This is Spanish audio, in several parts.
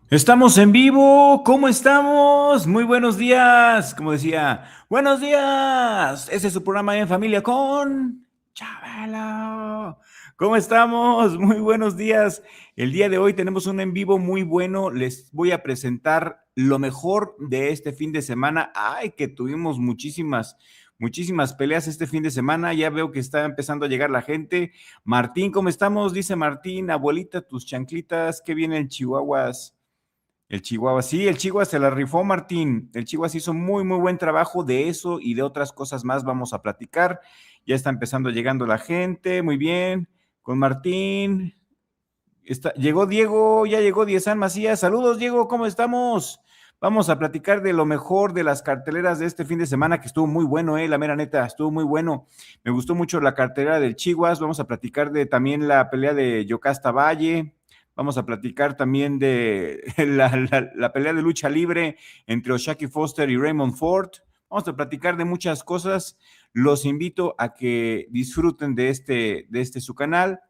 Estamos en vivo, ¿cómo estamos? Muy buenos días, como decía, buenos días. Este es su programa En Familia con Chabelo. ¿Cómo estamos? Muy buenos días. El día de hoy tenemos un en vivo muy bueno. Les voy a presentar lo mejor de este fin de semana. Ay, que tuvimos muchísimas peleas este fin de semana. Ya veo que está empezando a llegar la gente. Martín, ¿cómo estamos? Dice Martín, abuelita, tus chanclitas, qué vienen Chihuahuas. El Chihuahua, sí, el Chihuahua se la rifó, Martín. El Chihuahua se hizo muy buen trabajo de eso y de otras cosas más. Vamos a platicar. Ya está empezando llegando la gente. Muy bien. Con Martín. Llegó Diego, ya llegó Diezan Macías. Saludos, Diego, ¿cómo estamos? Vamos a platicar de lo mejor de las carteleras de este fin de semana, que estuvo muy bueno, la mera neta, estuvo muy bueno. Me gustó mucho la cartelera del Chihuahua. Vamos a platicar de también la pelea de Yocasta Valle. Vamos a platicar también de la pelea de lucha libre entre O'Shaquie Foster y Raymond Ford. Vamos a platicar de muchas cosas. Los invito a que disfruten de este su canal.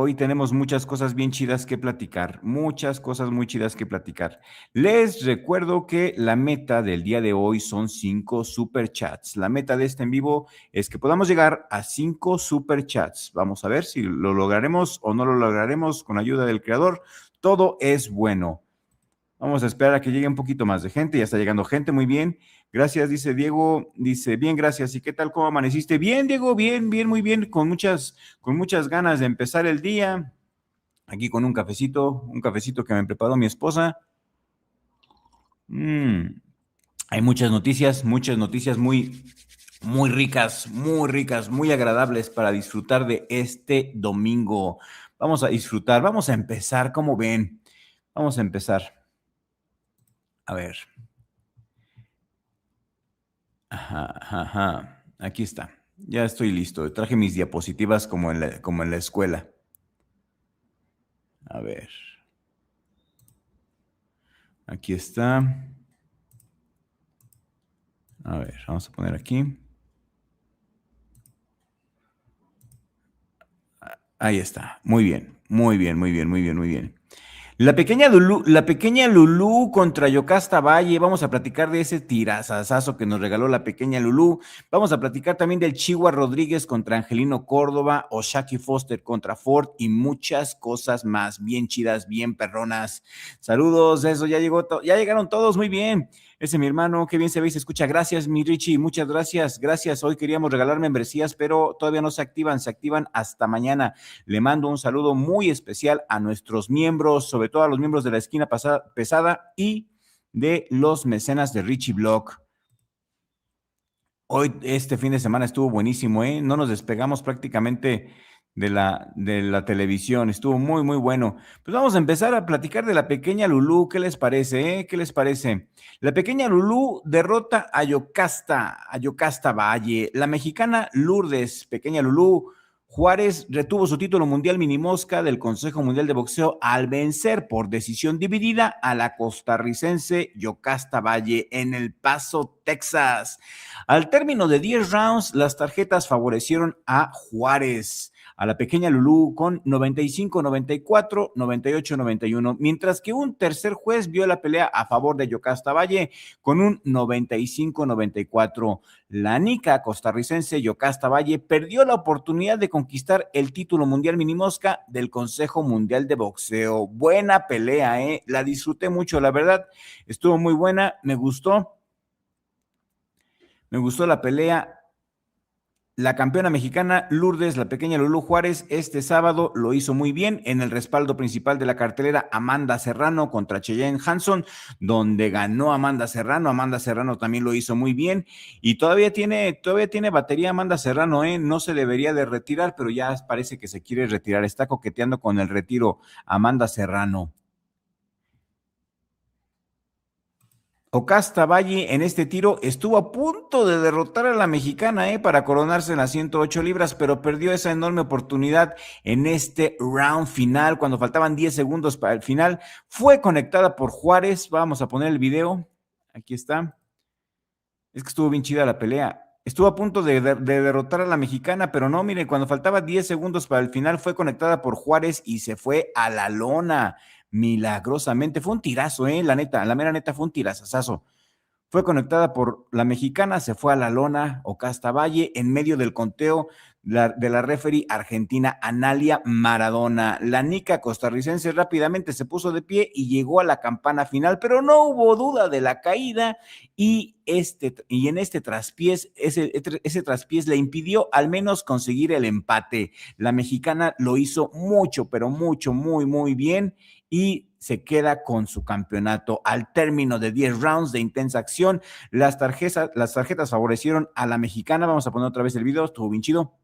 Hoy tenemos muchas cosas bien chidas que platicar, muchas cosas muy chidas que platicar. Les recuerdo que la meta del día de hoy son 5 superchats. La meta de este en vivo es que podamos llegar a 5 superchats. Vamos a ver si lo lograremos o no lo lograremos con ayuda del creador. Todo es bueno. Vamos a esperar a que llegue un poquito más de gente. Ya está llegando gente, muy bien. Gracias, dice Diego. Dice, bien, gracias. ¿Y qué tal? ¿Cómo amaneciste? Bien, Diego, bien, muy bien. Con muchas ganas de empezar el día. Aquí con un cafecito que me preparó mi esposa. Hay muchas noticias muy ricas, muy agradables para disfrutar de este domingo. Vamos a disfrutar, vamos a empezar, ¿cómo ven? Vamos a empezar. A ver. Ajá. Aquí está. Ya estoy listo. Traje mis diapositivas como en la escuela. A ver. Aquí está. A ver, vamos a poner aquí. Ahí está. Muy bien. La pequeña Lulú contra Yocasta Valle. Vamos a platicar de ese tirazazazo que nos regaló la pequeña Lulú. Vamos a platicar también del Chihuahua Rodríguez contra Angelino Córdoba, O'Shaquie Foster contra Ford y muchas cosas más bien chidas, bien perronas. Saludos, eso ya llegó, ya llegaron todos, muy bien. Ese mi hermano, qué bien se ve y se escucha. Gracias, mi Richie, muchas gracias. Hoy queríamos regalar membresías, pero todavía no se activan hasta mañana. Le mando un saludo muy especial a nuestros miembros, sobre todo a los miembros de la esquina pesada y de los mecenas de Richie Blog. Hoy, este fin de semana estuvo buenísimo, ¿eh? No nos despegamos prácticamente de la televisión. Estuvo muy bueno. Pues vamos a empezar a platicar de la pequeña Lulú. ¿Qué les parece, ¿Qué les parece? La pequeña Lulú derrota a Yocasta Valle. La mexicana Lourdes, pequeña Lulú, Juárez retuvo su título mundial minimosca del Consejo Mundial de Boxeo al vencer por decisión dividida a la costarricense Yocasta Valle en El Paso, Texas. Al término de 10 rounds, las tarjetas favorecieron a Juárez, a la pequeña Lulú con 95-94, 98-91, mientras que un tercer juez vio la pelea a favor de Yocasta Valle con un 95-94. La nica costarricense Yocasta Valle perdió la oportunidad de conquistar el título mundial minimosca del Consejo Mundial de Boxeo. Buena pelea, la disfruté mucho, la verdad, estuvo muy buena, me gustó la pelea. La campeona mexicana Lourdes, la pequeña Lulú Juárez, este sábado lo hizo muy bien en el respaldo principal de la cartelera Amanda Serrano contra Cheyenne Hanson, donde ganó Amanda Serrano. Amanda Serrano también lo hizo muy bien y todavía tiene batería Amanda Serrano, no se debería de retirar, pero ya parece que se quiere retirar. Está coqueteando con el retiro Amanda Serrano. Yocasta Valle en este tiro estuvo a punto de derrotar a la mexicana para coronarse en las 108 libras, pero perdió esa enorme oportunidad en este round final, cuando faltaban 10 segundos para el final. Fue conectada por Juárez. Vamos a poner el video. Aquí está. Es que estuvo bien chida la pelea. Estuvo a punto de derrotar a la mexicana, pero no, miren, cuando faltaba 10 segundos para el final, fue conectada por Juárez y se fue a la lona. milagrosamente. Fue un tirazo, la neta, la mera neta fue un tirazazazo. Fue conectada por la mexicana, se fue a la lona Ocasta Valle en medio del conteo de la referee argentina Analia Maradona. La nica costarricense rápidamente se puso de pie y llegó a la campana final, pero no hubo duda de la caída y en este traspiés, ese traspiés le impidió al menos conseguir el empate. La mexicana lo hizo mucho, pero mucho, muy, muy bien y se queda con su campeonato. Al término de 10 rounds de intensa acción, las tarjetas favorecieron a la mexicana. Vamos a poner otra vez el video, estuvo bien chido.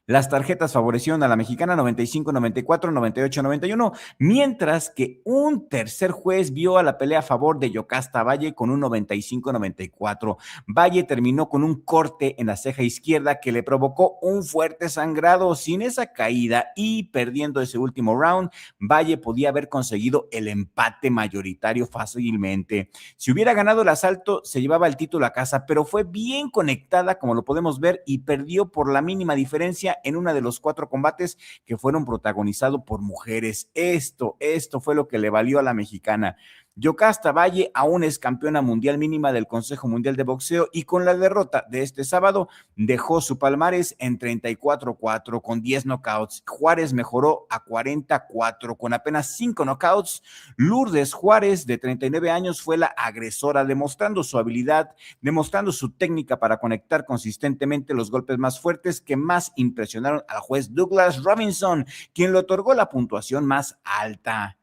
Las tarjetas favorecieron a la mexicana 95, 94, 98, 91, mientras que un tercer juez vio a la pelea a favor de Yocasta Valle con un 95, 94. Valle terminó con un corte en la ceja izquierda que le provocó un fuerte sangrado. Sin esa caída y perdiendo ese último round, Valle podía haber conseguido el empate mayoritario fácilmente. Si hubiera ganado el asalto, se llevaba el título a casa, pero fue bien conectada, como lo podemos ver, y perdió por la mínima diferencia en uno de los 4 combates que fueron protagonizados por mujeres. Esto fue lo que le valió a la mexicana. Yocasta Valle aún es campeona mundial mínima del Consejo Mundial de Boxeo y con la derrota de este sábado dejó su palmarés en 34-4 con 10 knockouts. Juárez mejoró a 44 con apenas 5 knockouts. Lourdes Juárez, de 39 años, fue la agresora, demostrando su habilidad, demostrando su técnica para conectar consistentemente los golpes más fuertes que más impresionaron al juez Douglas Robinson, quien le otorgó la puntuación más alta.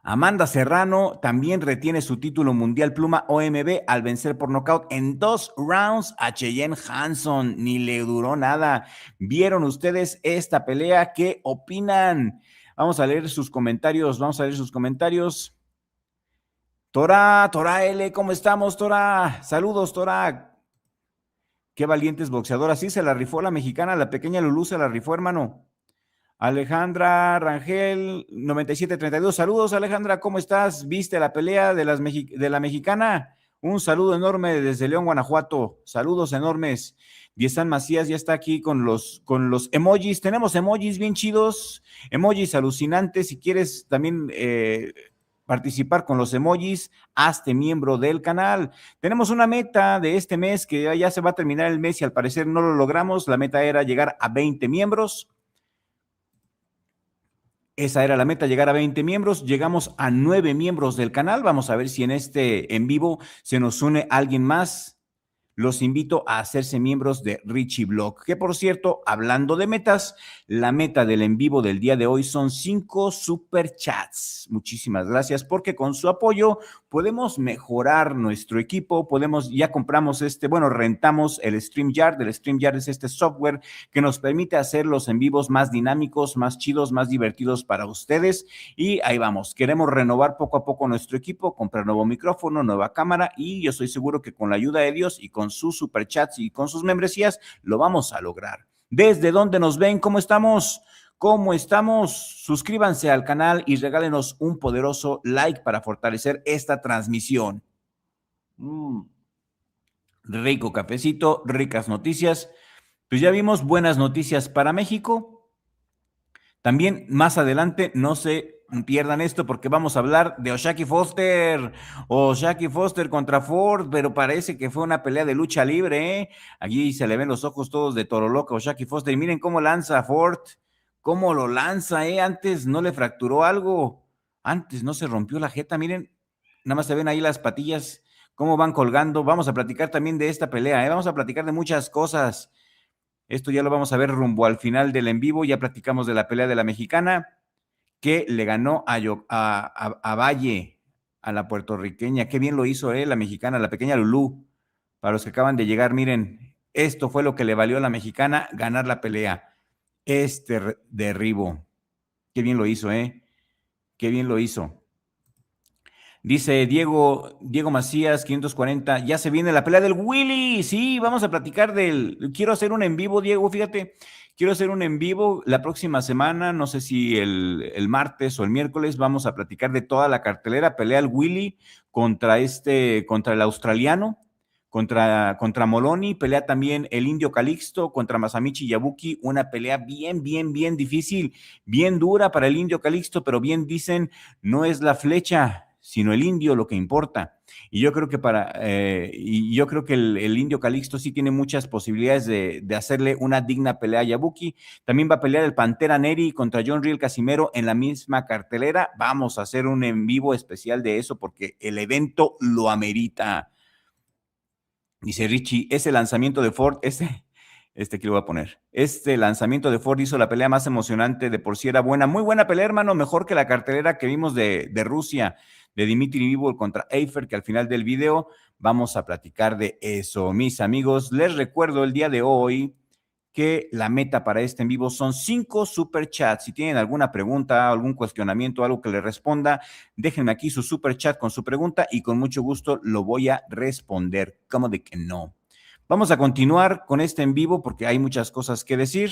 Amanda Serrano también retiene su título mundial pluma OMB al vencer por nocaut en 2 rounds a Cheyenne Hanson. Ni le duró nada. ¿Vieron ustedes esta pelea? ¿Qué opinan? Vamos a leer sus comentarios. Tora L, ¿cómo estamos, Tora? Saludos, Tora. Qué valientes boxeadoras. Sí, se la rifó la mexicana, la pequeña Lulú se la rifó, hermano. Alejandra Rangel, 9732. Saludos, Alejandra, ¿cómo estás? ¿Viste la pelea de la mexicana? Un saludo enorme desde León, Guanajuato. Saludos enormes. Diesan Macías ya está aquí con los emojis. Tenemos emojis bien chidos, emojis alucinantes. Si quieres también participar con los emojis, hazte miembro del canal. Tenemos una meta de este mes que ya se va a terminar el mes y al parecer no lo logramos. La meta era llegar a 20 miembros. Esa era la meta, llegar a 20 miembros. Llegamos a 9 miembros del canal. Vamos a ver si en este en vivo se nos une alguien más. Los invito a hacerse miembros de Richie Blog, que por cierto, hablando de metas, la meta del en vivo del día de hoy son 5 superchats. Muchísimas gracias porque con su apoyo podemos mejorar nuestro equipo, ya compramos rentamos el StreamYard. El StreamYard es este software que nos permite hacer los en vivos más dinámicos, más chidos, más divertidos para ustedes y ahí vamos. Queremos renovar poco a poco nuestro equipo, comprar nuevo micrófono, nueva cámara y yo estoy seguro que con la ayuda de Dios y con sus superchats y con sus membresías lo vamos a lograr. ¿Desde dónde nos ven? ¿Cómo estamos? ¿Cómo estamos? Suscríbanse al canal y regálenos un poderoso like para fortalecer esta transmisión. Rico cafecito, ricas noticias. Pues ya vimos buenas noticias para México. También más adelante, no se pierdan esto porque vamos a hablar de O'Shaquie Foster contra Ford, pero parece que fue una pelea de lucha libre, ¿eh? Allí se le ven los ojos todos de toro loco a O'Shaquie Foster y miren cómo lanza a Ford, cómo lo lanza, ¿eh? Antes no le fracturó algo, antes no se rompió la jeta, miren, nada más se ven ahí las patillas, cómo van colgando. Vamos a platicar también de esta pelea, ¿eh? Vamos a platicar de muchas cosas. Esto ya lo vamos a ver rumbo al final del en vivo. Ya platicamos de la pelea de la mexicana que le ganó a Valle, a la puertorriqueña. Qué bien lo hizo la mexicana, la pequeña Lulú. Para los que acaban de llegar, miren, esto fue lo que le valió a la mexicana ganar la pelea. Este derribo. Qué bien lo hizo, Qué bien lo hizo. Dice Diego Macías, 540, ya se viene la pelea del Willy. Sí, vamos a platicar quiero hacer un en vivo, Diego, fíjate, quiero hacer un en vivo la próxima semana, no sé si el martes o el miércoles, vamos a platicar de toda la cartelera, pelea el Willy contra el australiano, contra Moloney, pelea también el Indio Calixto contra Masamichi Yabuki, una pelea bien difícil, bien dura para el Indio Calixto, pero bien dicen, no es la flecha, sino el indio lo que importa. Y yo creo que el Indio Calixto sí tiene muchas posibilidades de hacerle una digna pelea a Yabuki. También va a pelear el Pantera Neri contra John Riel Casimero en la misma cartelera. Vamos a hacer un en vivo especial de eso porque el evento lo amerita. Dice Richie, ese lanzamiento de Ford, que le voy a poner. Este lanzamiento de Ford hizo la pelea más emocionante, de por sí era buena. Muy buena pelea, hermano, mejor que la cartelera que vimos de Rusia, de Dimitri Bivol contra Eifer, que al final del video vamos a platicar de eso. Mis amigos, les recuerdo el día de hoy que la meta para este en vivo son 5 superchats. Si tienen alguna pregunta, algún cuestionamiento, algo que le responda, déjenme aquí su superchat con su pregunta y con mucho gusto lo voy a responder. ¿Cómo de que no? Vamos a continuar con este en vivo porque hay muchas cosas que decir.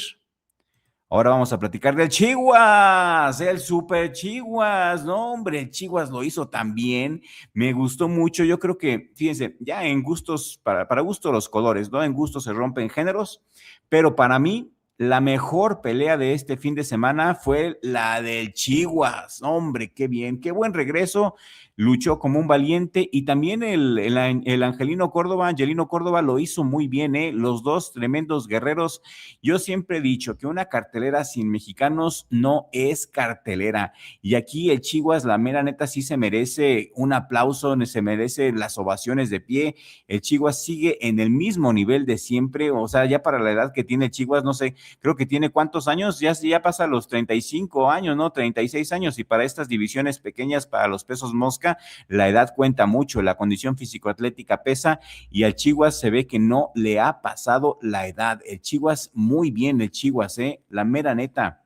Ahora vamos a platicar del Chiguas, el Super Chiguas. No, hombre, el Chiguas lo hizo tan bien. Me gustó mucho. Yo creo que, fíjense, ya en gustos, para gusto los colores, ¿no? En gustos se rompen géneros, pero para mí, la mejor pelea de este fin de semana fue la del Chiguas. Hombre, qué bien, qué buen regreso. Luchó como un valiente y también el Angelino Córdoba lo hizo muy bien, ¿eh? Los dos tremendos guerreros. Yo siempre he dicho que una cartelera sin mexicanos no es cartelera. Y aquí el Chiguas, la mera neta, sí se merece un aplauso, se merece las ovaciones de pie. El Chiguas sigue en el mismo nivel de siempre. O sea, ya para la edad que tiene el Chiguas, no sé, creo que tiene cuántos años, ya pasa los 35 años, ¿no? 36 años. Y para estas divisiones pequeñas, para los pesos mosca, la edad cuenta mucho, la condición físico-atlética pesa y al Chiguas se ve que no le ha pasado la edad. El Chiguas, muy bien el Chiguas, la mera neta.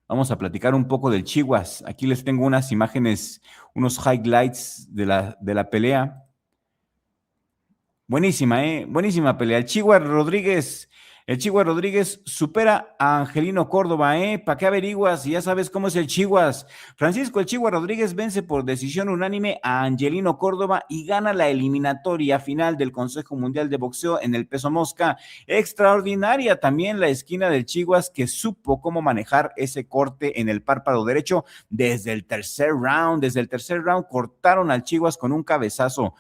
Vamos a platicar un poco del Chiguas. Aquí les tengo unas imágenes, unos highlights de la pelea. Buenísima, buenísima pelea. El Chiguas Rodríguez supera a Angelino Córdoba, ¿Para qué averiguas? Ya sabes cómo es el Chiguas. Francisco el Chiguas Rodríguez vence por decisión unánime a Angelino Córdoba y gana la eliminatoria final del Consejo Mundial de Boxeo en el peso mosca. Extraordinaria también la esquina del Chiguas, que supo cómo manejar ese corte en el párpado derecho desde el tercer round. Desde el tercer round cortaron al Chiguas con un cabezazo.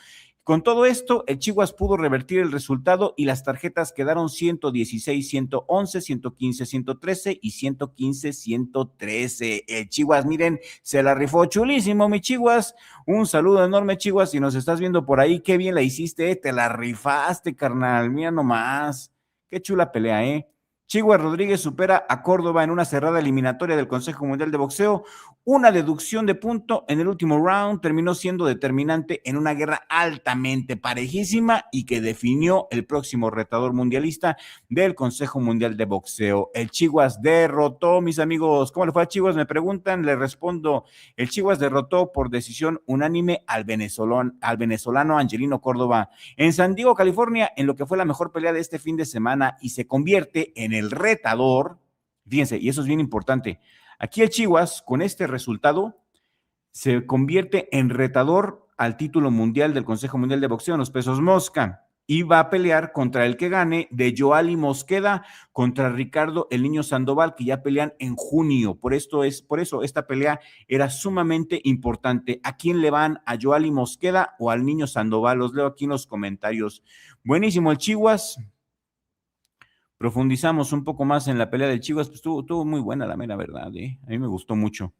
Con todo esto, el Chiguas pudo revertir el resultado y las tarjetas quedaron 116, 111, 115, 113 y 115, 113. El Chiguas, miren, se la rifó chulísimo, mi Chiguas. Un saludo enorme, Chiguas, si nos estás viendo por ahí, qué bien la hiciste, te la rifaste, carnal, mira nomás. Qué chula pelea, Chiguas Rodríguez supera a Córdoba en una cerrada eliminatoria del Consejo Mundial de Boxeo. Una deducción de punto en el último round terminó siendo determinante en una guerra altamente parejísima y que definió el próximo retador mundialista del Consejo Mundial de Boxeo. El Chiguas derrotó, mis amigos. ¿Cómo le fue a Chiguas? Me preguntan, le respondo. El Chiguas derrotó por decisión unánime al venezolano Angelino Córdoba en San Diego, California, en lo que fue la mejor pelea de este fin de semana y se convierte en el retador. Fíjense, y eso es bien importante. Aquí el Chiguas, con este resultado, se convierte en retador al título mundial del Consejo Mundial de Boxeo en los pesos mosca y va a pelear contra el que gane de Joali Mosqueda contra Ricardo el Niño Sandoval, que ya pelean en junio. Por eso esta pelea era sumamente importante. ¿A quién le van? ¿A Joali Mosqueda o al Niño Sandoval? Los leo aquí en los comentarios. Buenísimo el Chiguas. Profundizamos un poco más en la pelea del Chivas, pues estuvo muy buena la mera verdad, A mí me gustó mucho.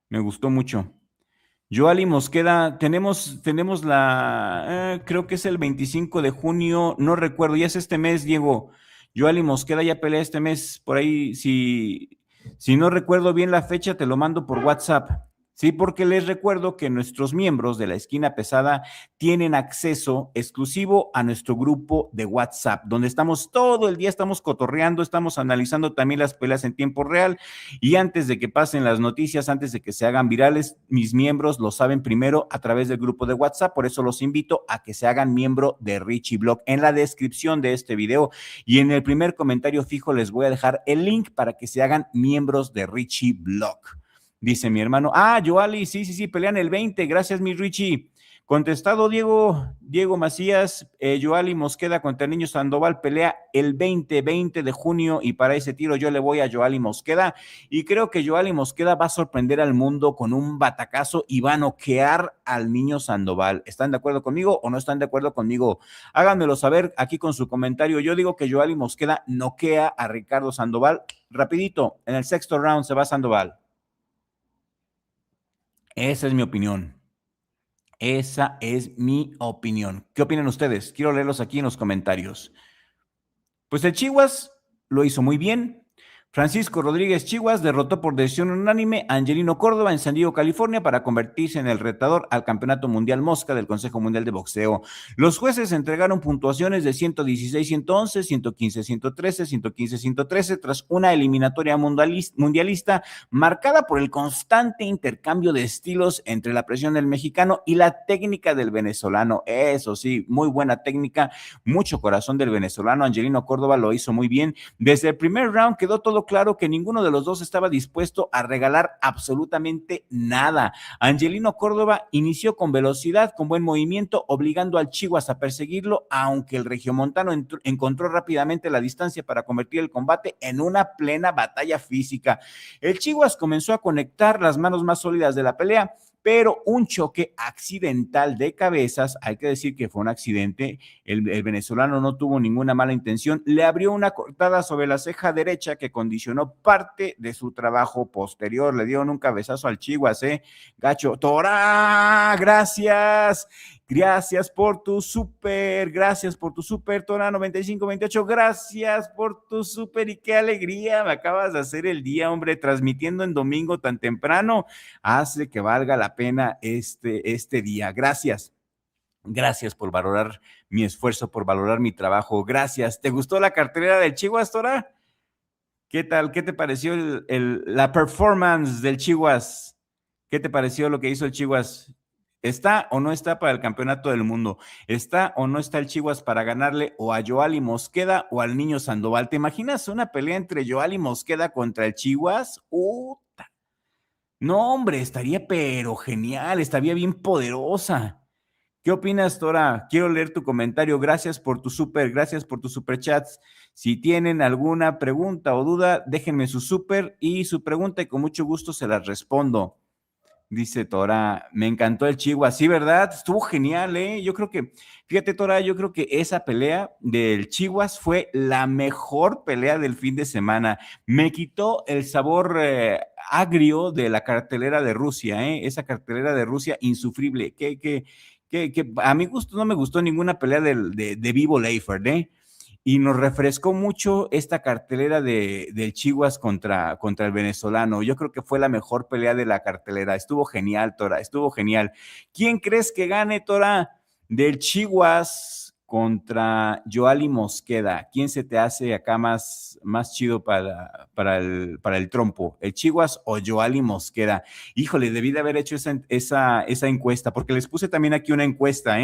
Me gustó mucho. Joali Mosqueda, tenemos creo que es el 25 de junio, no recuerdo, ya es este mes, Diego. Joali Mosqueda ya pelea este mes, por ahí, si no recuerdo bien la fecha, te lo mando por WhatsApp. Sí, porque les recuerdo que nuestros miembros de la Esquina Pesada tienen acceso exclusivo a nuestro grupo de WhatsApp, donde estamos todo el día, estamos cotorreando, estamos analizando también las peleas en tiempo real y antes de que pasen las noticias, antes de que se hagan virales, mis miembros lo saben primero a través del grupo de WhatsApp, por eso los invito a que se hagan miembro de Richie Blog. En la descripción de este video y en el primer comentario fijo les voy a dejar el link para que se hagan miembros de Richie Blog. Dice mi hermano, Joali, sí, pelean el 20, gracias mi Richie. Contestado Diego Macías, Yoali Mosqueda contra el Niño Sandoval pelea el 20 de junio y para ese tiro yo le voy a Yoali Mosqueda y creo que Yoali Mosqueda va a sorprender al mundo con un batacazo y va a noquear al Niño Sandoval. ¿Están de acuerdo conmigo o no están de acuerdo conmigo? Háganmelo saber aquí con su comentario. Yo digo que Yoali Mosqueda noquea a Ricardo Sandoval. Rapidito, en el sexto round se va Sandoval. Esa es mi opinión. Esa es mi opinión. ¿Qué opinan ustedes? Quiero leerlos aquí en los comentarios. Pues el Chihuas lo hizo muy bien. Francisco Rodríguez Chihuas derrotó por decisión unánime a Angelino Córdoba en San Diego, California, para convertirse en el retador al Campeonato Mundial Mosca del Consejo Mundial de Boxeo. Los jueces entregaron puntuaciones de 116-111, 115-113, 115-113, tras una eliminatoria mundialista marcada por el constante intercambio de estilos entre la presión del mexicano y la técnica del venezolano. Eso sí, muy buena técnica, mucho corazón del venezolano. Angelino Córdoba lo hizo muy bien. Desde el primer round quedó todo claro que ninguno de los dos estaba dispuesto a regalar absolutamente nada. Angelino Córdoba inició con velocidad, con buen movimiento, obligando al Chihuas a perseguirlo, aunque el regiomontano encontró rápidamente la distancia para convertir el combate en una plena batalla física. El Chihuas comenzó a conectar las manos más sólidas de la pelea, pero un choque accidental de cabezas, hay que decir que fue un accidente, el venezolano no tuvo ninguna mala intención, le abrió una cortada sobre la ceja derecha que condicionó parte de su trabajo posterior. Le dieron un cabezazo al Chihuas, gacho. Tora, gracias por tu súper, Tora 9528, gracias por tu súper y qué alegría me acabas de hacer el día, hombre, transmitiendo en domingo tan temprano, hace que valga la pena este día. Gracias por valorar mi esfuerzo, por valorar mi trabajo. Gracias. ¿Te gustó la cartelera del Chihuas, Tora? ¿Qué tal? ¿Qué te pareció la performance del Chihuas? ¿Qué te pareció lo que hizo el Chihuas? ¿Está o no está para el campeonato del mundo? ¿Está o no está el Chihuas para ganarle o a Yoali Mosqueda o al Niño Sandoval? ¿Te imaginas una pelea entre Yoali Mosqueda contra el Chihuas? No, hombre, estaría pero genial, estaría bien poderosa. ¿Qué opinas, Tora? Quiero leer tu comentario. Gracias por tu superchats. Si tienen alguna pregunta o duda, déjenme su súper y su pregunta y con mucho gusto se las respondo. Dice Tora, me encantó el Chihuahua. Sí, ¿verdad? Estuvo genial, ¿eh? Yo creo que, fíjate, Tora, yo creo que esa pelea del Chihuahua fue la mejor pelea del fin de semana. Me quitó el sabor agrio de la cartelera de Rusia, ¿eh? Esa cartelera de Rusia insufrible. Que a mi gusto no me gustó ninguna pelea de Vivo Leifert, ¿eh? Y nos refrescó mucho esta cartelera del Chihuas contra el venezolano. Yo creo que fue la mejor pelea de la cartelera. Estuvo genial, Tora, estuvo genial. ¿Quién crees que gane, Tora, del Chihuas contra Yoali Mosqueda? ¿Quién se te hace acá más chido para el trompo? ¿El Chihuas o Yoali Mosqueda? Híjole, debí de haber hecho esa encuesta, porque les puse también aquí una encuesta,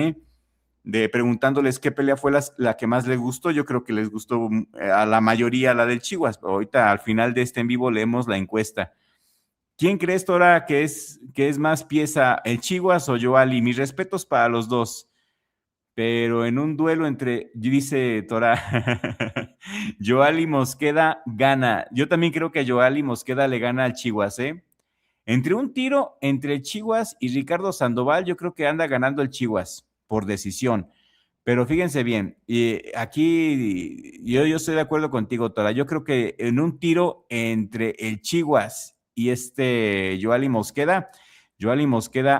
de preguntándoles qué pelea fue la que más les gustó. Yo creo que les gustó a la mayoría la del Chihuas. Ahorita al final de este en vivo leemos la encuesta. ¿Quién crees, Tora, que es más pieza, el Chihuas o Yoali? Mis respetos para los dos, pero en un duelo dice Tora, Yoali Mosqueda gana. Yo también creo que a Yoali Mosqueda le gana al Chihuas, Entre un tiro entre el Chihuas y Ricardo Sandoval, yo creo que anda ganando el Chihuas por decisión. Pero fíjense bien, y aquí yo estoy de acuerdo contigo, Tora. Yo creo que en un tiro entre el Chihuas y Yoali Mosqueda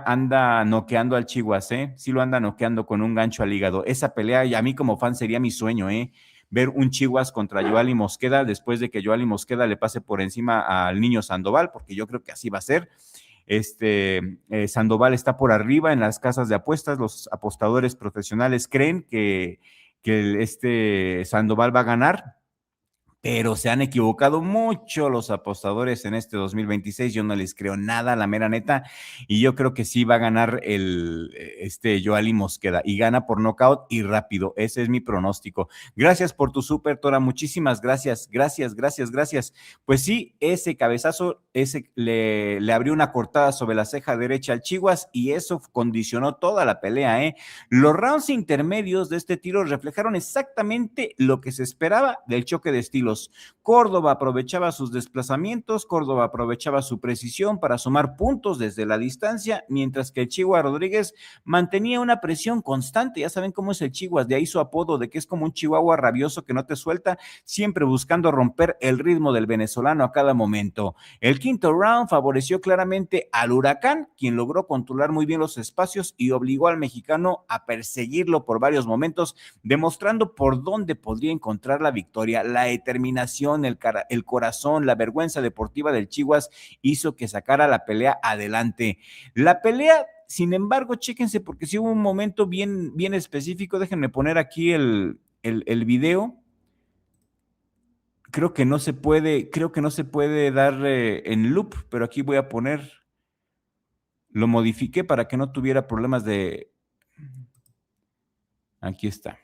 anda noqueando al Chihuas, Sí lo anda noqueando con un gancho al hígado. Esa pelea, y a mí como fan sería mi sueño, ver un Chihuas contra Yoali Mosqueda después de que Yoali Mosqueda le pase por encima al Niño Sandoval, porque yo creo que así va a ser. Sandoval está por arriba en las casas de apuestas. Los apostadores profesionales creen que Sandoval va a ganar, pero se han equivocado mucho los apostadores en este 2026. Yo no les creo nada, la mera neta, y yo creo que sí va a ganar Yoali Mosqueda, y gana por nocaut y rápido. Ese es mi pronóstico. Gracias por tu súper, Tora, muchísimas gracias. Pues sí, ese cabezazo ese le abrió una cortada sobre la ceja derecha al Chivas y eso condicionó toda la pelea, ¿eh? Los rounds intermedios de este tiro reflejaron exactamente lo que se esperaba del choque de estilos. Córdoba aprovechaba sus desplazamientos, Córdoba aprovechaba su precisión para sumar puntos desde la distancia, mientras que el Chihuahua Rodríguez mantenía una presión constante. Ya saben cómo es el Chihuahua, de ahí su apodo de que es como un chihuahua rabioso que no te suelta, siempre buscando romper el ritmo del venezolano a cada momento. El quinto round favoreció claramente al Huracán, quien logró controlar muy bien los espacios y obligó al mexicano a perseguirlo por varios momentos, demostrando por dónde podría encontrar la victoria. La determinación, el corazón, la vergüenza deportiva del Chihuahua hizo que sacara la pelea adelante. La pelea, sin embargo, chéquense, porque sí hubo un momento bien específico. Déjenme poner aquí el video. Creo que no se puede dar en loop, pero aquí voy a poner, lo modifiqué para que no tuviera problemas de, aquí está.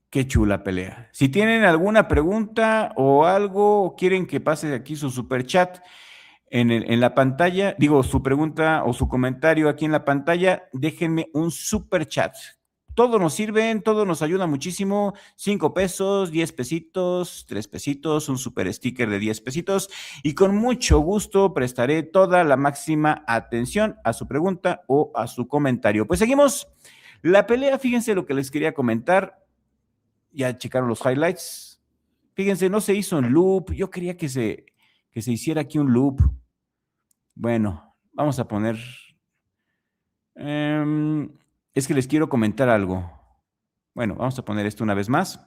Qué chula pelea. Si tienen alguna pregunta o algo, o quieren que pase aquí su super chat en la pantalla, digo, su pregunta o su comentario aquí en la pantalla, déjenme un super chat. Todos nos sirven, todo nos ayuda muchísimo. 5 pesos, 10 pesitos, 3 pesitos, un super sticker de 10 pesitos. Y con mucho gusto prestaré toda la máxima atención a su pregunta o a su comentario. Pues seguimos. La pelea, fíjense lo que les quería comentar. Ya checaron los highlights. Fíjense, no se hizo en loop. Yo quería que se hiciera aquí un loop. Bueno, vamos a poner... es que les quiero comentar algo. Bueno, vamos a poner esto una vez más.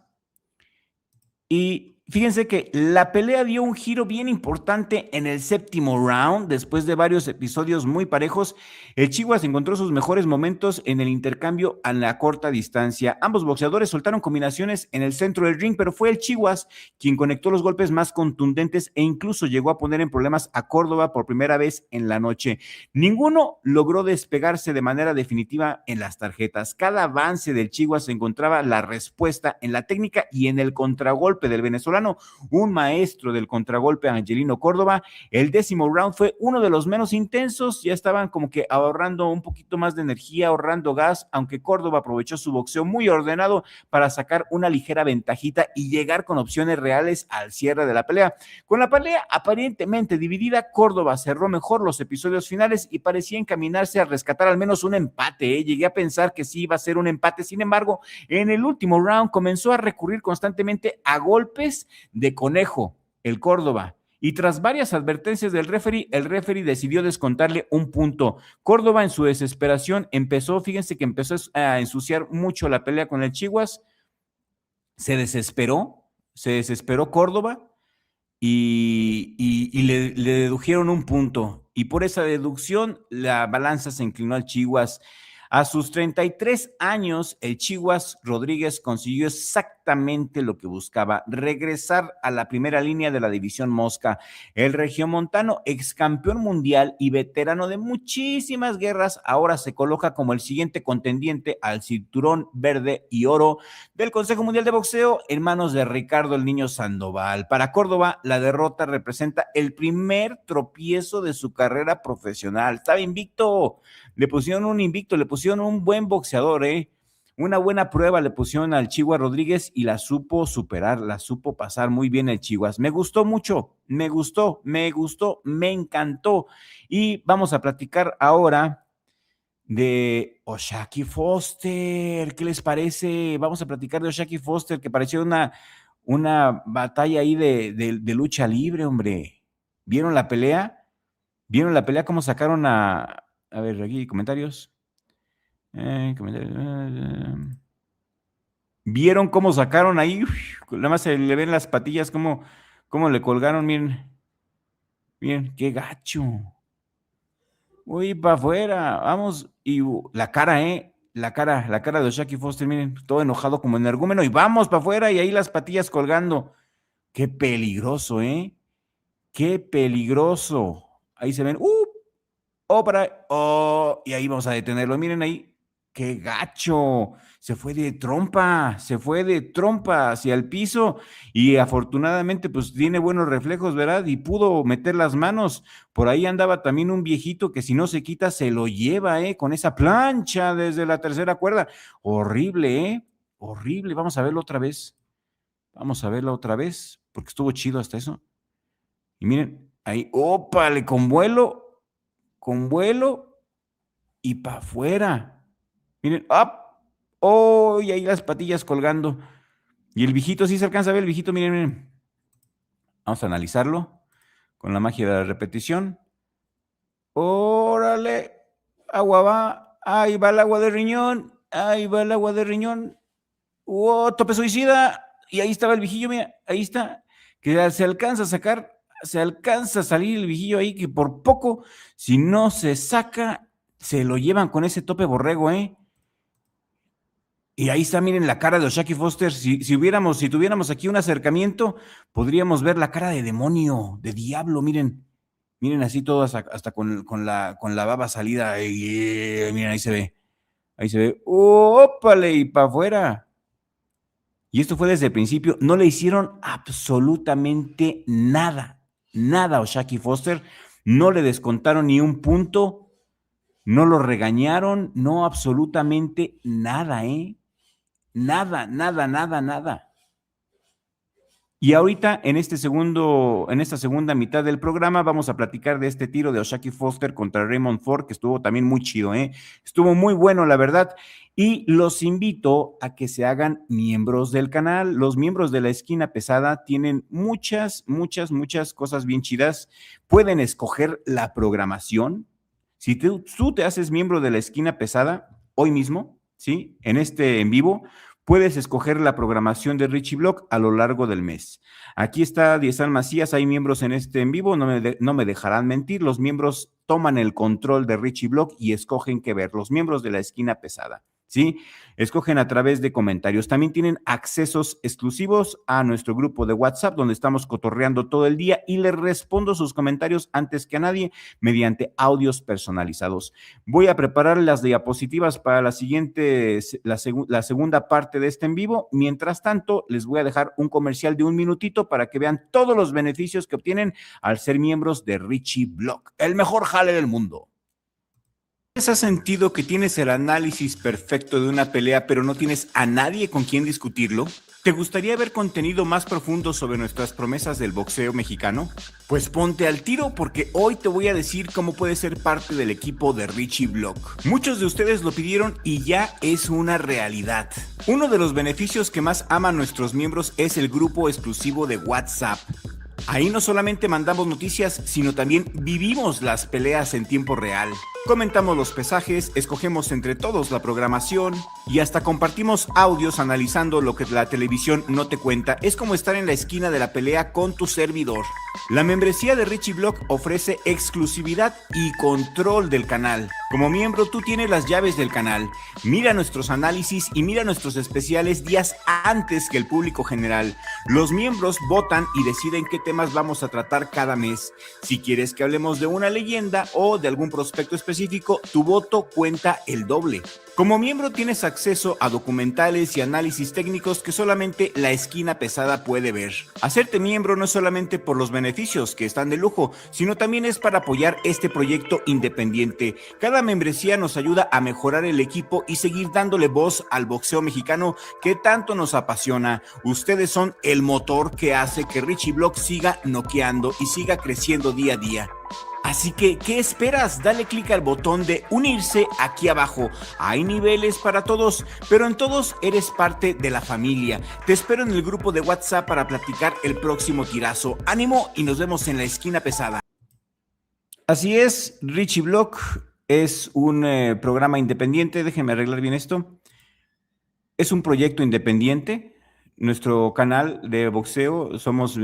Y fíjense que la pelea dio un giro bien importante en el séptimo round. Después de varios episodios muy parejos, el Chihuahua encontró sus mejores momentos en el intercambio a la corta distancia. Ambos boxeadores soltaron combinaciones en el centro del ring, pero fue el Chihuahua quien conectó los golpes más contundentes e incluso llegó a poner en problemas a Córdoba por primera vez en la noche. Ninguno logró despegarse de manera definitiva en las tarjetas. Cada avance del Chihuahua encontraba la respuesta en la técnica y en el contragolpe del venezolano, un maestro del contragolpe, Angelino Córdoba. El décimo round fue uno de los menos intensos, ya estaban como que ahorrando un poquito más de energía, ahorrando gas, aunque Córdoba aprovechó su boxeo muy ordenado para sacar una ligera ventajita y llegar con opciones reales al cierre de la pelea. Con la pelea aparentemente dividida, Córdoba cerró mejor los episodios finales y parecía encaminarse a rescatar al menos un empate, ¿eh? Llegué a pensar que sí iba a ser un empate, sin embargo, en el último round comenzó a recurrir constantemente a golpes de conejo, el Córdoba. Y tras varias advertencias del referee, el referee decidió descontarle un punto. Córdoba en su desesperación fíjense que empezó a ensuciar mucho la pelea con el Chihuahua, se desesperó Córdoba y le dedujeron un punto. Y por esa deducción, la balanza se inclinó al Chihuahua. A sus 33 años, el Chihuahua Rodríguez consiguió exactamente lo que buscaba: regresar a la primera línea de la división mosca. El regiomontano, ex campeón mundial y veterano de muchísimas guerras, ahora se coloca como el siguiente contendiente al cinturón verde y oro del Consejo Mundial de Boxeo en manos de Ricardo el Niño Sandoval. Para Córdoba, la derrota representa el primer tropiezo de su carrera profesional. Estaba invicto, le pusieron un invicto, le pusieron un buen boxeador, una buena prueba le pusieron al Chihuahua Rodríguez y la supo superar, la supo pasar muy bien el Chihuahua. Me gustó mucho, me encantó. Y vamos a platicar ahora de O'Shaquie Foster. ¿Qué les parece? Vamos a platicar de O'Shaquie Foster, que pareció una batalla ahí de lucha libre, hombre. ¿Vieron la pelea? ¿Vieron la pelea? ¿Cómo sacaron a ver, aquí comentarios? ¿Vieron cómo sacaron ahí? Nada más se le ven las patillas, cómo le colgaron, miren. Miren, qué gacho. Uy, para afuera, vamos. Y la cara, la cara de O'Shaquie Foster, miren, todo enojado como energúmeno, y vamos para afuera, y ahí las patillas colgando. Qué peligroso, qué peligroso. Ahí se ven, y ahí vamos a detenerlo, miren ahí. ¡Qué gacho! Se fue de trompa hacia el piso y afortunadamente pues tiene buenos reflejos, ¿verdad? Y pudo meter las manos. Por ahí andaba también un viejito que si no se quita se lo lleva, con esa plancha desde la tercera cuerda. Horrible, horrible. Vamos a verlo otra vez. Vamos a verlo otra vez porque estuvo chido hasta eso. Y miren, ahí, ópale, con vuelo y para afuera. Miren, ¡up! ¡Oh! Y ahí las patillas colgando. Y el viejito, sí se alcanza a ver el viejito, miren, miren. Vamos a analizarlo con la magia de la repetición. ¡Órale! Agua va. Ahí va el agua de riñón. Ahí va el agua de riñón. ¡Oh! Tope suicida. Y ahí estaba el viejillo, mira, ahí está. Que se alcanza a sacar, se alcanza a salir el viejillo ahí, que por poco, si no se saca, se lo llevan con ese tope borrego, Y ahí está, miren la cara de Oshaki Foster. Si tuviéramos aquí un acercamiento, podríamos ver la cara de demonio, de diablo, miren. Miren así todas hasta con la baba salida. Miren, ahí se ve. Ahí se ve. ¡Ópale! Y para afuera. Y esto fue desde el principio. No le hicieron absolutamente nada. Nada a Oshaki Foster. No le descontaron ni un punto. No lo regañaron. No, absolutamente nada, Nada, nada, nada, nada. Y ahorita, en esta segunda mitad del programa, vamos a platicar de este tiro de Oshaki Foster contra Raymond Ford, que estuvo también muy chido, Estuvo muy bueno, la verdad. Y los invito a que se hagan miembros del canal. Los miembros de la Esquina Pesada tienen muchas, muchas, muchas cosas bien chidas. Pueden escoger la programación. Si tú te haces miembro de la Esquina Pesada hoy mismo, ¿sí? En vivo, puedes escoger la programación de Richie Block a lo largo del mes. Aquí está Diesel Macías, hay miembros en en vivo, no me dejarán mentir, los miembros toman el control de Richie Block y escogen qué ver, los miembros de la Esquina Pesada. ¿Sí? Escogen a través de comentarios. También tienen accesos exclusivos a nuestro grupo de WhatsApp, donde estamos cotorreando todo el día y les respondo sus comentarios antes que a nadie mediante audios personalizados. Voy a preparar las diapositivas para la segunda parte de este en vivo. Mientras tanto, les voy a dejar un comercial de 1 minutito para que vean todos los beneficios que obtienen al ser miembros de Richie Block, el mejor jale del mundo. ¿Has sentido que tienes el análisis perfecto de una pelea, pero no tienes a nadie con quien discutirlo? ¿Te gustaría ver contenido más profundo sobre nuestras promesas del boxeo mexicano? Pues ponte al tiro porque hoy te voy a decir cómo puedes ser parte del equipo de Richie Block. Muchos de ustedes lo pidieron y ya es una realidad. Uno de los beneficios que más aman nuestros miembros es el grupo exclusivo de WhatsApp. Ahí no solamente mandamos noticias, sino también vivimos las peleas en tiempo real. Comentamos los pesajes, escogemos entre todos la programación y hasta compartimos audios analizando lo que la televisión no te cuenta. Es como estar en la esquina de la pelea con tu servidor. La membresía de Richie Block ofrece exclusividad y control del canal. Como miembro, tú tienes las llaves del canal. Mira nuestros análisis y mira nuestros especiales días antes que el público general. Los miembros votan y deciden qué temas vamos a tratar cada mes. Si quieres que hablemos de una leyenda o de algún prospecto específico, tu voto cuenta el doble. Como miembro tienes acceso a documentales y análisis técnicos que solamente la Esquina Pesada puede ver. Hacerte miembro no es solamente por los beneficios que están de lujo, sino también es para apoyar este proyecto independiente. Cada membresía nos ayuda a mejorar el equipo y seguir dándole voz al boxeo mexicano que tanto nos apasiona. Ustedes son el motor que hace que Richie Block siga noqueando y siga creciendo día a día. Así que, ¿qué esperas? Dale clic al botón de unirse aquí abajo. Hay niveles para todos, pero en todos eres parte de la familia. Te espero en el grupo de WhatsApp para platicar el próximo tirazo. ¡Ánimo! Y nos vemos en la Esquina Pesada. Así es, Richie Block es un programa independiente. Déjenme arreglar bien esto. Es un proyecto independiente. Nuestro canal de boxeo, somos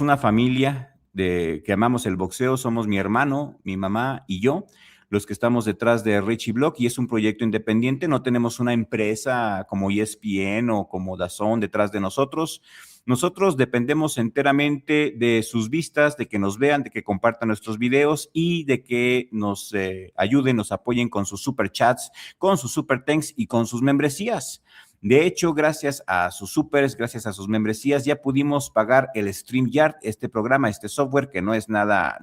una familia que amamos el boxeo, somos mi hermano, mi mamá y yo, los que estamos detrás de Richie Block, y es un proyecto independiente, no tenemos una empresa como ESPN o como DAZN detrás de nosotros, Nosotros dependemos enteramente de sus vistas, de que nos vean, de que compartan nuestros videos y de que nos ayuden, nos apoyen con sus super chats, con sus super thanks y con sus membresías. De hecho, gracias a sus supers, gracias a sus membresías, ya pudimos pagar el StreamYard, este programa, este software que no es nada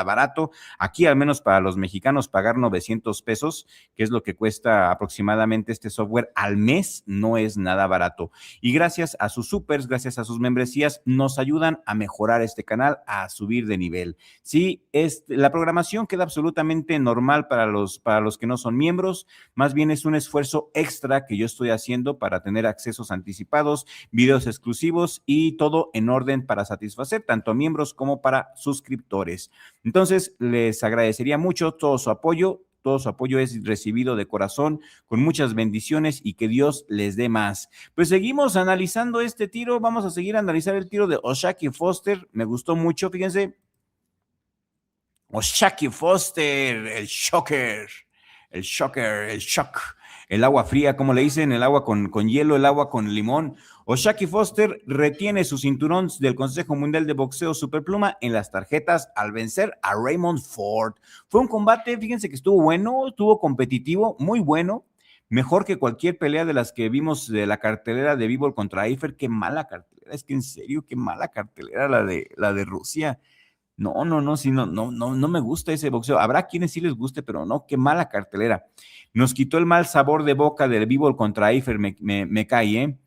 barato. Aquí, al menos para los mexicanos, pagar 900 pesos, que es lo que cuesta aproximadamente este software al mes, no es nada barato. Y gracias a sus supers, gracias a sus membresías, nos ayudan a mejorar este canal, a subir de nivel. Sí, la programación queda absolutamente normal para los que no son miembros, más bien es un esfuerzo extra que yo estoy haciendo para tener accesos anticipados, videos exclusivos y todo en orden para satisfacer tanto a miembros como para suscriptores. Entonces, les agradecería mucho todo su apoyo. Todo su apoyo es recibido de corazón, con muchas bendiciones y que Dios les dé más. Pues seguimos analizando este tiro. Vamos a seguir a analizar el tiro de O'Shaquie Foster. Me gustó mucho, fíjense. O'Shaquie Foster, el shocker, el shock, el agua fría, como le dicen, el agua con hielo, el agua con limón. O'Shaquie Foster retiene su cinturón del Consejo Mundial de Boxeo Superpluma en las tarjetas al vencer a Raymond Ford. Fue un combate, fíjense que estuvo bueno, estuvo competitivo, muy bueno, mejor que cualquier pelea de las que vimos de la cartelera de Bivol contra Eifer. Qué mala cartelera, es que en serio, qué mala cartelera la de Rusia. No, sí, no me gusta ese boxeo. Habrá quienes sí les guste, pero no, qué mala cartelera. Nos quitó el mal sabor de boca del Bivol contra Eifer, me cae, ¿eh?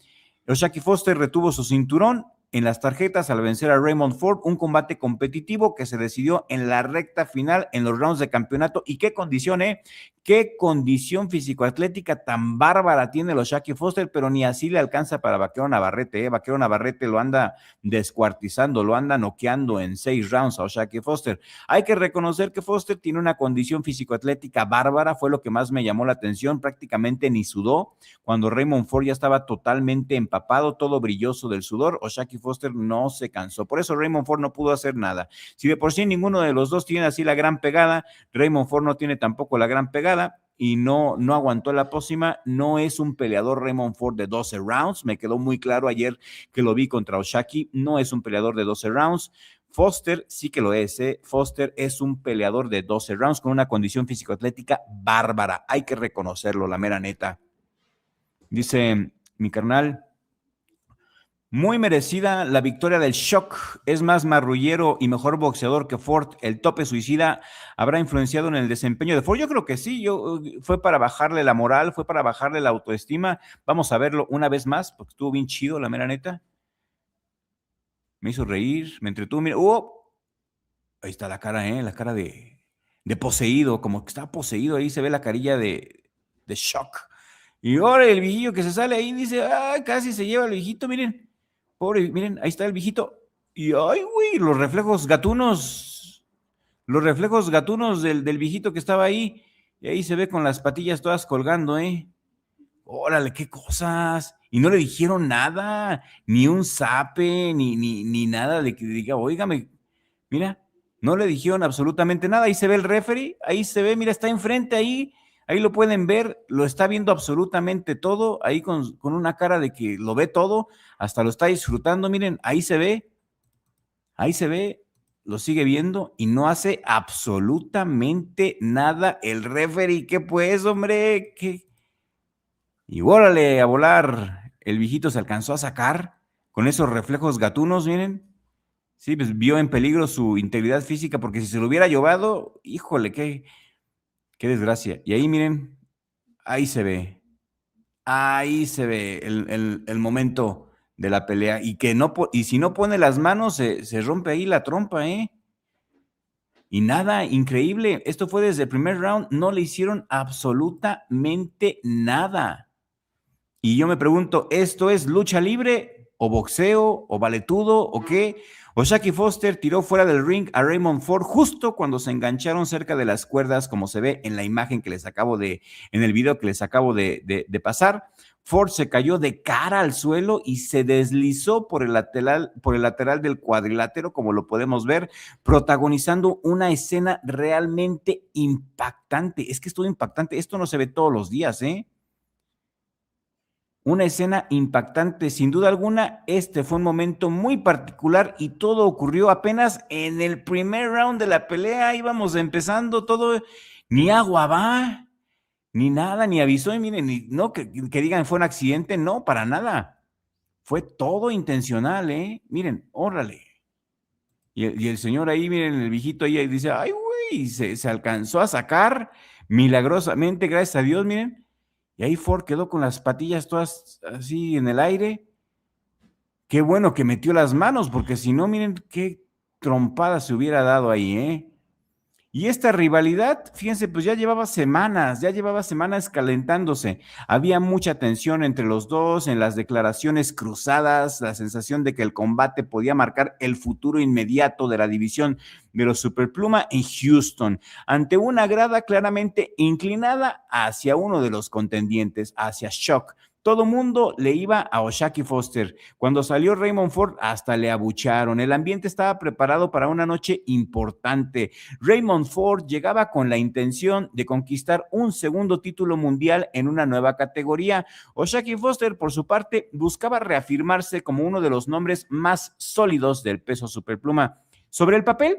O'Shaquie Foster retuvo su cinturón en las tarjetas al vencer a Raymond Ford, un combate competitivo que se decidió en la recta final, en los rounds de campeonato. Y qué condición, qué condición físico-atlética tan bárbara tiene el O'Shaquie Foster, pero ni así le alcanza para Vaquero Navarrete, Vaquero Navarrete lo anda descuartizando, lo anda noqueando en 6 rounds a O'Shaquie Foster. Hay que reconocer que Foster tiene una condición físico-atlética bárbara, fue lo que más me llamó la atención, prácticamente ni sudó, cuando Raymond Ford ya estaba totalmente empapado, todo brilloso del sudor. O'Shaquie Foster no se cansó, por eso Raymond Ford no pudo hacer nada. Si de por sí ninguno de los dos tiene así la gran pegada, Raymond Ford no tiene tampoco la gran pegada y no aguantó la pócima. No es un peleador Raymond Ford de 12 rounds, me quedó muy claro ayer que lo vi contra O'Shaquie, no es un peleador de 12 rounds. Foster sí que lo es, Foster es un peleador de 12 rounds con una condición físico-atlética bárbara, hay que reconocerlo, la mera neta. Dice mi carnal, muy merecida la victoria del Shock, es más marrullero y mejor boxeador que Ford. El tope suicida habrá influenciado en el desempeño de Ford. Yo creo que sí, fue para bajarle la moral, fue para bajarle la autoestima. Vamos a verlo una vez más, porque estuvo bien chido, la mera neta. Me hizo reír, me entretuvo. Mira, ahí está la cara, la cara de poseído, como que está poseído. Ahí se ve la carilla de Shock. Y ahora el viejillo que se sale ahí dice, casi se lleva el viejito, miren. Pobre, miren, ahí está el viejito. Y ay, güey, los reflejos gatunos del viejito que estaba ahí. Y ahí se ve con las patillas todas colgando, Órale, qué cosas. Y no le dijeron nada, ni un zape, ni nada de que diga, óigame, mira, no le dijeron absolutamente nada. Ahí se ve el referee, ahí se ve, mira, está enfrente ahí lo pueden ver, lo está viendo absolutamente todo, ahí con una cara de que lo ve todo, hasta lo está disfrutando, miren, ahí se ve, lo sigue viendo y no hace absolutamente nada el referee. ¿Qué pues, hombre? ¿Qué? Y órale, a volar, el viejito se alcanzó a sacar con esos reflejos gatunos, miren. Sí, pues vio en peligro su integridad física, porque si se lo hubiera llevado, híjole, qué desgracia. Y ahí, miren, ahí se ve el momento de la pelea. Y y si no pone las manos, se rompe ahí la trompa, Y nada, increíble. Esto fue desde el primer round, no le hicieron absolutamente nada. Y yo me pregunto, ¿esto es lucha libre o boxeo o valetudo o qué? O'Shaquie Foster tiró fuera del ring a Raymond Ford justo cuando se engancharon cerca de las cuerdas, como se ve en la imagen que en el video que les acabo de pasar. Ford se cayó de cara al suelo y se deslizó por el lateral del cuadrilátero, como lo podemos ver, protagonizando una escena realmente impactante. Es que estuvo impactante. Esto no se ve todos los días, Una escena impactante, sin duda alguna. Este fue un momento muy particular y todo ocurrió apenas en el primer round de la pelea. Íbamos empezando todo, ni agua va, ni nada, ni avisó. Y miren, no que digan fue un accidente, no, para nada. Fue todo intencional, ¿eh? Miren, órale. Y el señor ahí, miren, el viejito ahí dice, ay, güey, se alcanzó a sacar milagrosamente, gracias a Dios, miren. Y ahí Ford quedó con las patillas todas así en el aire. Qué bueno que metió las manos, porque si no, miren qué trompada se hubiera dado ahí, ¿eh? Y esta rivalidad, fíjense, pues ya llevaba semanas calentándose. Había mucha tensión entre los dos, en las declaraciones cruzadas, la sensación de que el combate podía marcar el futuro inmediato de la división de los Superpluma en Houston, ante una grada claramente inclinada hacia uno de los contendientes, hacia Shock. Todo mundo le iba a O'Shaquie Foster. Cuando salió Raymond Ford, hasta le abucharon. El ambiente estaba preparado para una noche importante. Raymond Ford llegaba con la intención de conquistar un segundo título mundial en una nueva categoría. O'Shaquie Foster, por su parte, buscaba reafirmarse como uno de los nombres más sólidos del peso superpluma. Sobre el papel,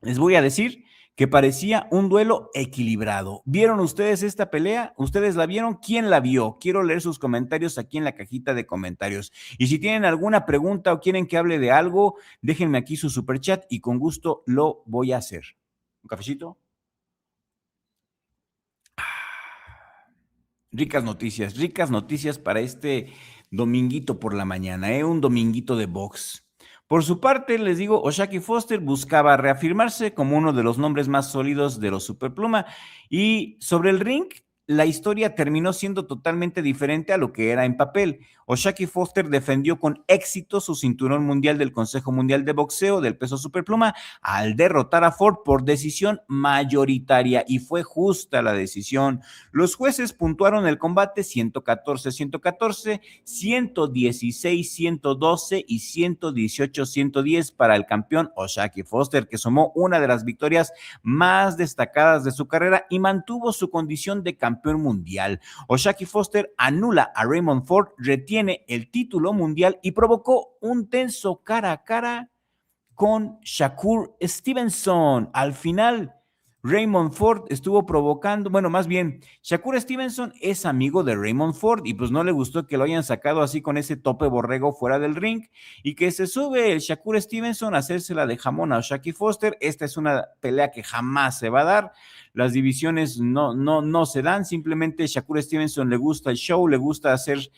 les voy a decir que parecía un duelo equilibrado. ¿Vieron ustedes esta pelea? ¿Ustedes la vieron? ¿Quién la vio? Quiero leer sus comentarios aquí en la cajita de comentarios. Y si tienen alguna pregunta o quieren que hable de algo, déjenme aquí su superchat y con gusto lo voy a hacer. ¿Un cafecito? Ricas noticias para este dominguito por la mañana, un dominguito de box. Por su parte, les digo, O'Shaquie Foster buscaba reafirmarse como uno de los nombres más sólidos de los Superpluma y sobre el ring, la historia terminó siendo totalmente diferente a lo que era en papel. O'Shaquie Foster defendió con éxito su cinturón mundial del Consejo Mundial de Boxeo del peso superpluma al derrotar a Ford por decisión mayoritaria y fue justa la decisión. Los jueces puntuaron el combate 114-114, 116-112 y 118-110 para el campeón O'Shaquie Foster, que sumó una de las victorias más destacadas de su carrera y mantuvo su condición de campeón mundial. O'Shaquie Foster anula a Raymond Ford, retiene el título mundial y provocó un tenso cara a cara con Shakur Stevenson. Al final, Raymond Ford estuvo provocando, bueno, más bien, Shakur Stevenson es amigo de Raymond Ford y pues no le gustó que lo hayan sacado así con ese tope borrego fuera del ring y que se sube el Shakur Stevenson a hacérsela de jamón a O'Shaquie Foster. Esta es una pelea que jamás se va a dar. Las divisiones no se dan, simplemente Shakur Stevenson le gusta el show, le gusta ser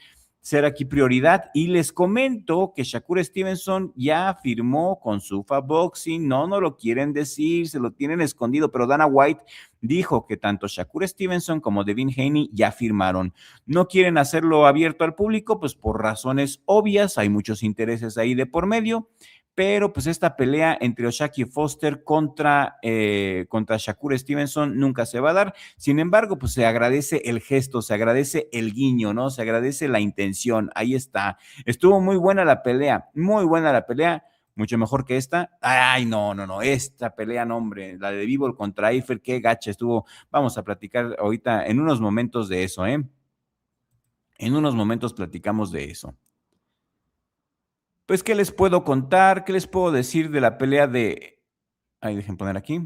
aquí prioridad y les comento que Shakur Stevenson ya firmó con Zuffa Boxing, no lo quieren decir, se lo tienen escondido, pero Dana White dijo que tanto Shakur Stevenson como Devin Haney ya firmaron. No quieren hacerlo abierto al público, pues por razones obvias, hay muchos intereses ahí de por medio, pero pues esta pelea entre O'Shaquie Foster contra Shakur Stevenson nunca se va a dar. Sin embargo, pues se agradece el gesto, se agradece el guiño, ¿no? Se agradece la intención, ahí está. Estuvo muy buena la pelea, mucho mejor que esta. Ay, no, esta pelea, no, hombre, la de Bivol contra Eiffel, qué gacha estuvo. Vamos a platicar ahorita en unos momentos de eso, ¿eh? En unos momentos platicamos de eso. Pues, ¿qué les puedo contar? ¿Qué les puedo decir de la pelea de... Ahí dejen poner aquí.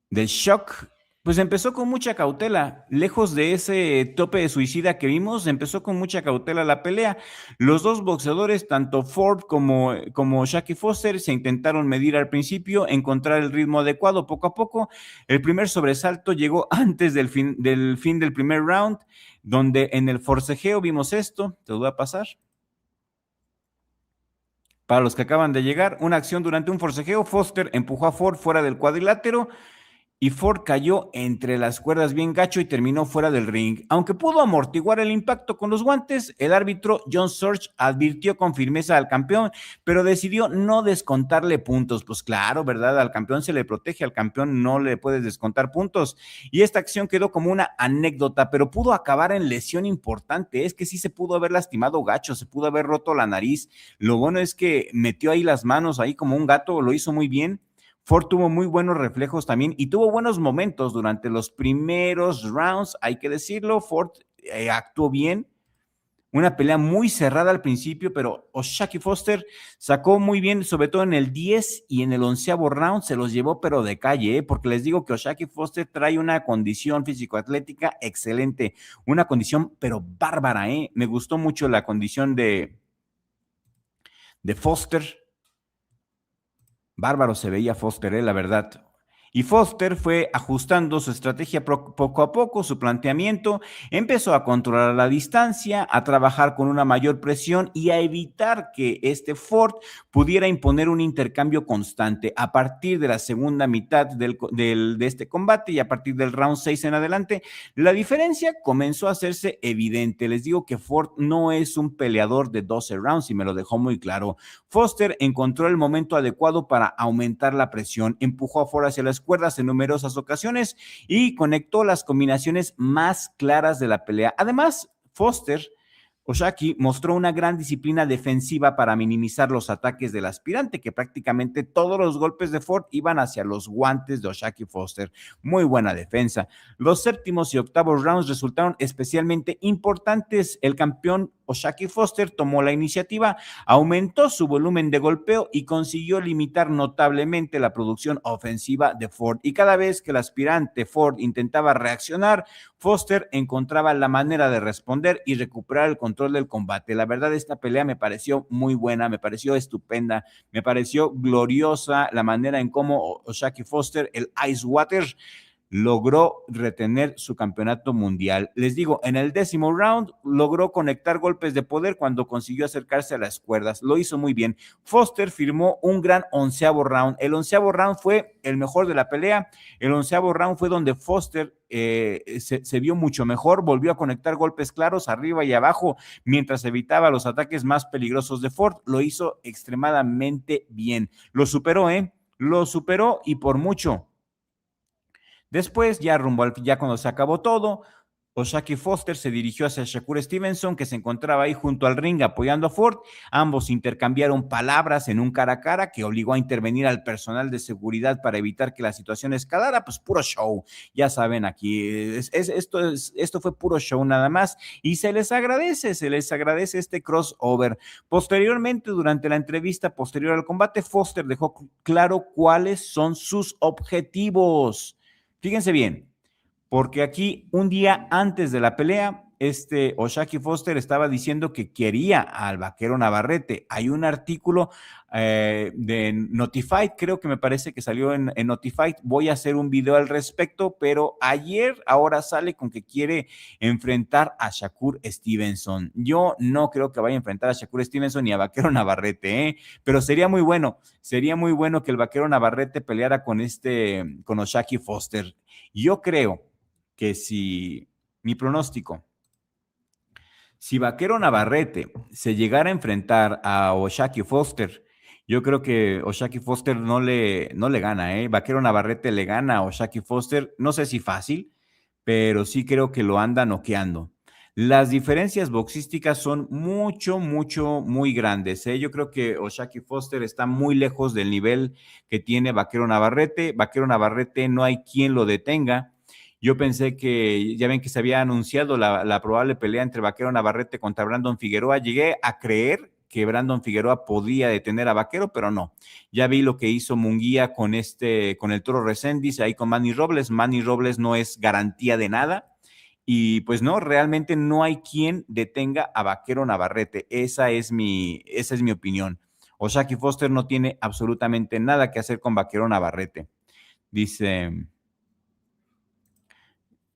Del Shock. Pues empezó con mucha cautela, lejos de ese tope de suicida que vimos, empezó con mucha cautela la pelea. Los dos boxeadores, tanto Ford como O'Shaquie Foster, se intentaron medir al principio, encontrar el ritmo adecuado poco a poco. El primer sobresalto llegó antes del fin del primer round, donde en el forcejeo vimos esto. Te lo voy a pasar. Para los que acaban de llegar, una acción durante un forcejeo, Foster empujó a Ford fuera del cuadrilátero y Ford cayó entre las cuerdas bien gacho y terminó fuera del ring. Aunque pudo amortiguar el impacto con los guantes, el árbitro John Surge advirtió con firmeza al campeón, pero decidió no descontarle puntos. Pues claro, ¿verdad? Al campeón se le protege, al campeón no le puedes descontar puntos. Y esta acción quedó como una anécdota, pero pudo acabar en lesión importante. Es que sí se pudo haber lastimado gacho, se pudo haber roto la nariz. Lo bueno es que metió ahí las manos, ahí como un gato, lo hizo muy bien. Ford tuvo muy buenos reflejos también y tuvo buenos momentos durante los primeros rounds, hay que decirlo. Ford actuó bien, Una pelea muy cerrada al principio, pero O'Shaquie Foster sacó muy bien, sobre todo en el 10 y en el 11º round, se los llevó, pero de calle, porque les digo que O'Shaquie Foster trae una condición físico-atlética excelente, una condición, pero bárbara, ¿eh? Me gustó mucho la condición de Foster. Bárbaro se veía Foster, la verdad. Y Foster fue ajustando su estrategia poco a poco, su planteamiento, empezó a controlar la distancia, a trabajar con una mayor presión y a evitar que Ford pudiera imponer un intercambio constante. A partir de la segunda mitad de este combate y a partir del round 6 en adelante, la diferencia comenzó a hacerse evidente. Les digo que Ford no es un peleador de 12 rounds y me lo dejó muy claro. Foster encontró el momento adecuado para aumentar la presión, empujó a Ford hacia las cuerdas en numerosas ocasiones y conectó las combinaciones más claras de la pelea. Además, O'Shaquie mostró una gran disciplina defensiva para minimizar los ataques del aspirante, que prácticamente todos los golpes de Ford iban hacia los guantes de O'Shaquie Foster. Muy buena defensa. Los séptimos y octavos rounds resultaron especialmente importantes. El campeón O'Shaquie Foster tomó la iniciativa, aumentó su volumen de golpeo y consiguió limitar notablemente la producción ofensiva de Ford. Y cada vez que el aspirante Ford intentaba reaccionar, Foster encontraba la manera de responder y recuperar el control del combate. La verdad, esta pelea me pareció muy buena, me pareció estupenda, me pareció gloriosa la manera en cómo O'Shaquie Foster, el Ice Water, logró retener su campeonato mundial. Les digo, en el 10º round logró conectar golpes de poder cuando consiguió acercarse a las cuerdas. Lo hizo muy bien. Foster firmó un gran 11º round. El 11º round fue el mejor de la pelea. El 11º round fue donde Foster se vio mucho mejor, volvió a conectar golpes claros arriba y abajo mientras evitaba los ataques más peligrosos de Ford. Lo hizo extremadamente bien. Lo superó, Lo superó y por mucho. Después, ya cuando se acabó todo, O'Shaquie Foster se dirigió hacia Shakur Stevenson, que se encontraba ahí junto al ring apoyando a Ford. Ambos intercambiaron palabras en un cara a cara que obligó a intervenir al personal de seguridad para evitar que la situación escalara. Pues puro show, ya saben, aquí esto fue puro show nada más y se les agradece este crossover. Posteriormente, durante la entrevista posterior al combate, Foster dejó claro cuáles son sus objetivos. Fíjense bien, porque aquí un día antes de la pelea, O'Shaquie Foster estaba diciendo que quería al vaquero Navarrete. Hay un artículo de Notified, creo que me parece que salió en Notified. Voy a hacer un video al respecto, pero ahora sale con que quiere enfrentar a Shakur Stevenson. Yo no creo que vaya a enfrentar a Shakur Stevenson ni a vaquero Navarrete, pero sería muy bueno que el vaquero Navarrete peleara con O'Shaquie Foster. Yo creo que mi pronóstico, si vaquero Navarrete se llegara a enfrentar a O'Shaquie Foster, yo creo que O'Shaquie Foster no le gana, Vaquero Navarrete le gana a O'Shaquie Foster, no sé si fácil, pero sí creo que lo anda noqueando. Las diferencias boxísticas son muy grandes. Yo creo que O'Shaquie Foster está muy lejos del nivel que tiene Vaquero Navarrete. Vaquero Navarrete no hay quien lo detenga. Yo pensé que, ya ven que se había anunciado la probable pelea entre Vaquero Navarrete contra Brandon Figueroa. Llegué a creer que Brandon Figueroa podía detener a Vaquero, pero no. Ya vi lo que hizo Munguía con el Toro Reséndiz, ahí con Manny Robles. Manny Robles no es garantía de nada. Y pues no, realmente no hay quien detenga a Vaquero Navarrete. Esa es mi opinión. O'Shaquie Foster no tiene absolutamente nada que hacer con Vaquero Navarrete. Dice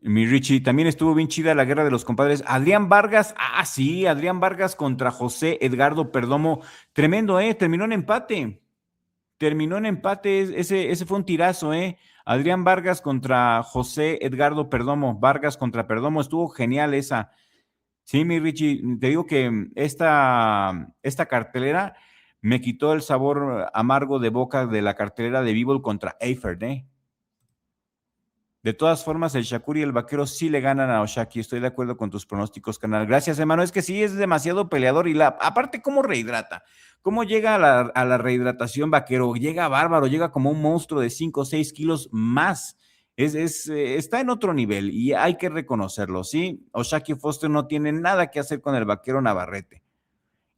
mi Richie, también estuvo bien chida la guerra de los compadres. Adrián Vargas, sí, Adrián Vargas contra José Edgardo Perdomo. Tremendo, terminó en empate. Ese fue un tirazo, Adrián Vargas contra José Edgardo Perdomo. Vargas contra Perdomo, estuvo genial esa. Sí, mi Richie, te digo que esta cartelera me quitó el sabor amargo de boca de la cartelera de Bivol contra Eifert, De todas formas, el Shakur y el vaquero sí le ganan a O'Shaquie. Estoy de acuerdo con tus pronósticos, canal. Gracias, hermano. Es que sí, es demasiado peleador. Y aparte, ¿cómo rehidrata? ¿Cómo llega a la rehidratación vaquero? Llega bárbaro, llega como un monstruo de 5 o 6 kilos más Está en otro nivel y hay que reconocerlo, ¿sí? O'Shaquie Foster no tiene nada que hacer con el vaquero Navarrete.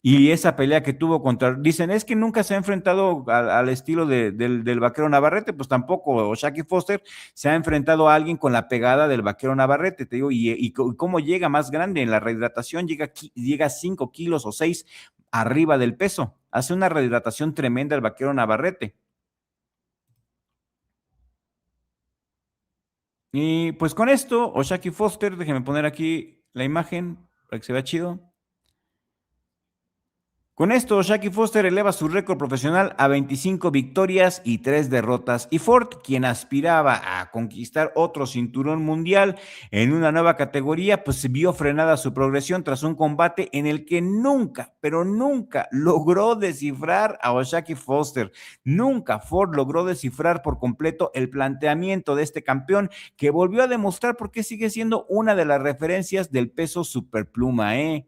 Y esa pelea que tuvo contra, dicen, es que nunca se ha enfrentado al estilo del vaquero Navarrete, pues tampoco O'Shaquie Foster se ha enfrentado a alguien con la pegada del vaquero Navarrete, te digo, y cómo llega más grande en la rehidratación, llega 5 kilos o 6 arriba del peso, hace una rehidratación tremenda el vaquero Navarrete. Y pues con esto, O'Shaquie Foster, déjenme poner aquí la imagen para que se vea chido. Con esto, O'Shaquie Foster eleva su récord profesional a 25 victorias y 3 derrotas, y Ford, quien aspiraba a conquistar otro cinturón mundial en una nueva categoría, pues vio frenada su progresión tras un combate en el que nunca, pero nunca logró descifrar a O'Shaquie Foster. Nunca Ford logró descifrar por completo el planteamiento de este campeón, que volvió a demostrar por qué sigue siendo una de las referencias del peso superpluma, ¿eh?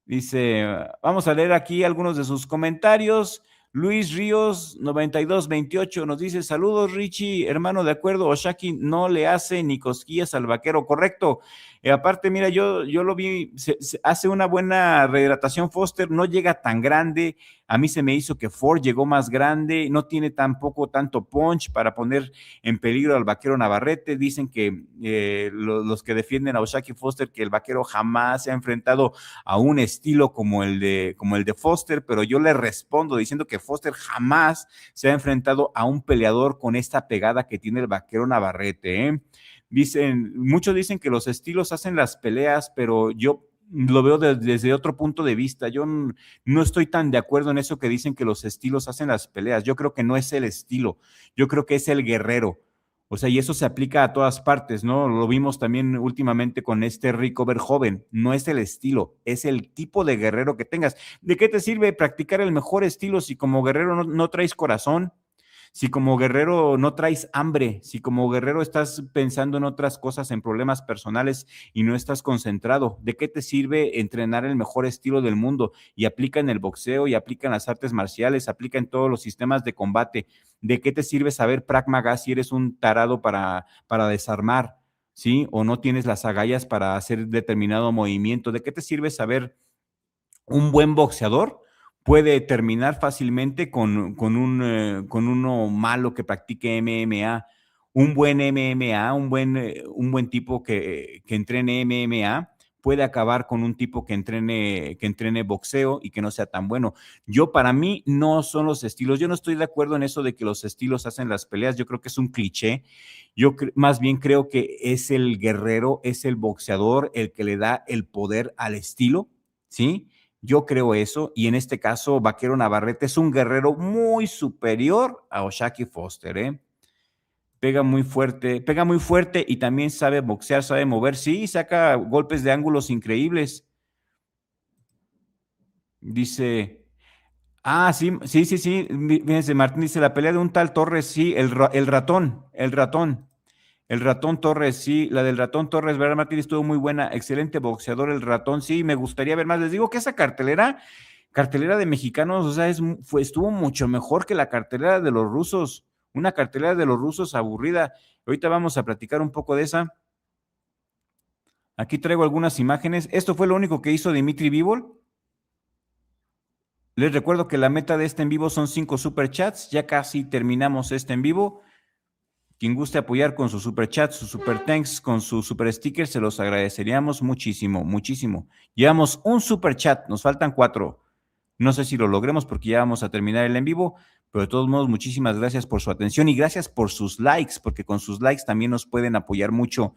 Dice, vamos a leer aquí algunos de sus comentarios. Luis Ríos 9228 nos dice, saludos Richie, hermano, de acuerdo, O'Shaquie no le hace ni cosquillas al vaquero, correcto. Aparte, mira, yo lo vi, se hace una buena rehidratación Foster, no llega tan grande, a mí se me hizo que Ford llegó más grande, no tiene tampoco tanto punch para poner en peligro al vaquero Navarrete. Dicen que los que defienden a O'Shaquie Foster, que el vaquero jamás se ha enfrentado a un estilo como el de Foster, pero yo le respondo diciendo que Foster jamás se ha enfrentado a un peleador con esta pegada que tiene el vaquero Navarrete, ¿eh? Muchos dicen que los estilos hacen las peleas, pero yo lo veo desde otro punto de vista. Yo no estoy tan de acuerdo en eso que dicen que los estilos hacen las peleas. Yo creo que no es el estilo, yo creo que es el guerrero. O sea, y eso se aplica a todas partes, ¿no? Lo vimos también últimamente con este Rico Verhoeven. No es el estilo, es el tipo de guerrero que tengas. ¿De qué te sirve practicar el mejor estilo si como guerrero no traes corazón? Si como guerrero no traes hambre, si como guerrero estás pensando en otras cosas, en problemas personales y no estás concentrado, ¿de qué te sirve entrenar el mejor estilo del mundo? Y aplica en el boxeo, y aplica en las artes marciales, aplica en todos los sistemas de combate. ¿De qué te sirve saber Krav Maga si eres un tarado para desarmar? ¿Sí? O no tienes las agallas para hacer determinado movimiento. ¿De qué te sirve saber un buen boxeador? Puede terminar fácilmente con uno malo que practique MMA. Un buen MMA, un buen tipo que entrene MMA, puede acabar con un tipo que entrene boxeo y que no sea tan bueno. Para mí, no son los estilos. Yo no estoy de acuerdo en eso de que los estilos hacen las peleas. Yo creo que es un cliché. Más bien creo que es el guerrero, es el boxeador el que le da el poder al estilo, ¿sí? Yo creo eso, y en este caso, Vaquero Navarrete es un guerrero muy superior a O'Shaquie Foster, ¿eh? Pega muy fuerte y también sabe boxear, sabe mover, sí, saca golpes de ángulos increíbles. Dice, sí, fíjense, Martín dice, la pelea de un tal Torres, sí, el ratón Torres, sí, la del ratón Torres, ¿verdad, Martín? Estuvo muy buena, excelente boxeador el ratón, sí, me gustaría ver más. Les digo que esa cartelera de mexicanos, o sea, estuvo mucho mejor que la cartelera de los rusos, una cartelera de los rusos aburrida. Ahorita vamos a platicar un poco de esa. Aquí traigo algunas imágenes. Esto fue lo único que hizo Dimitri Bivol. Les recuerdo que la meta de este en vivo son 5 superchats. Ya casi terminamos este en vivo. Quien guste apoyar con su super chat, su super thanks, con su super sticker, se los agradeceríamos muchísimo, muchísimo. Llevamos un super chat, nos faltan 4. No sé si lo logremos porque ya vamos a terminar el en vivo, pero de todos modos, muchísimas gracias por su atención y gracias por sus likes, porque con sus likes también nos pueden apoyar mucho.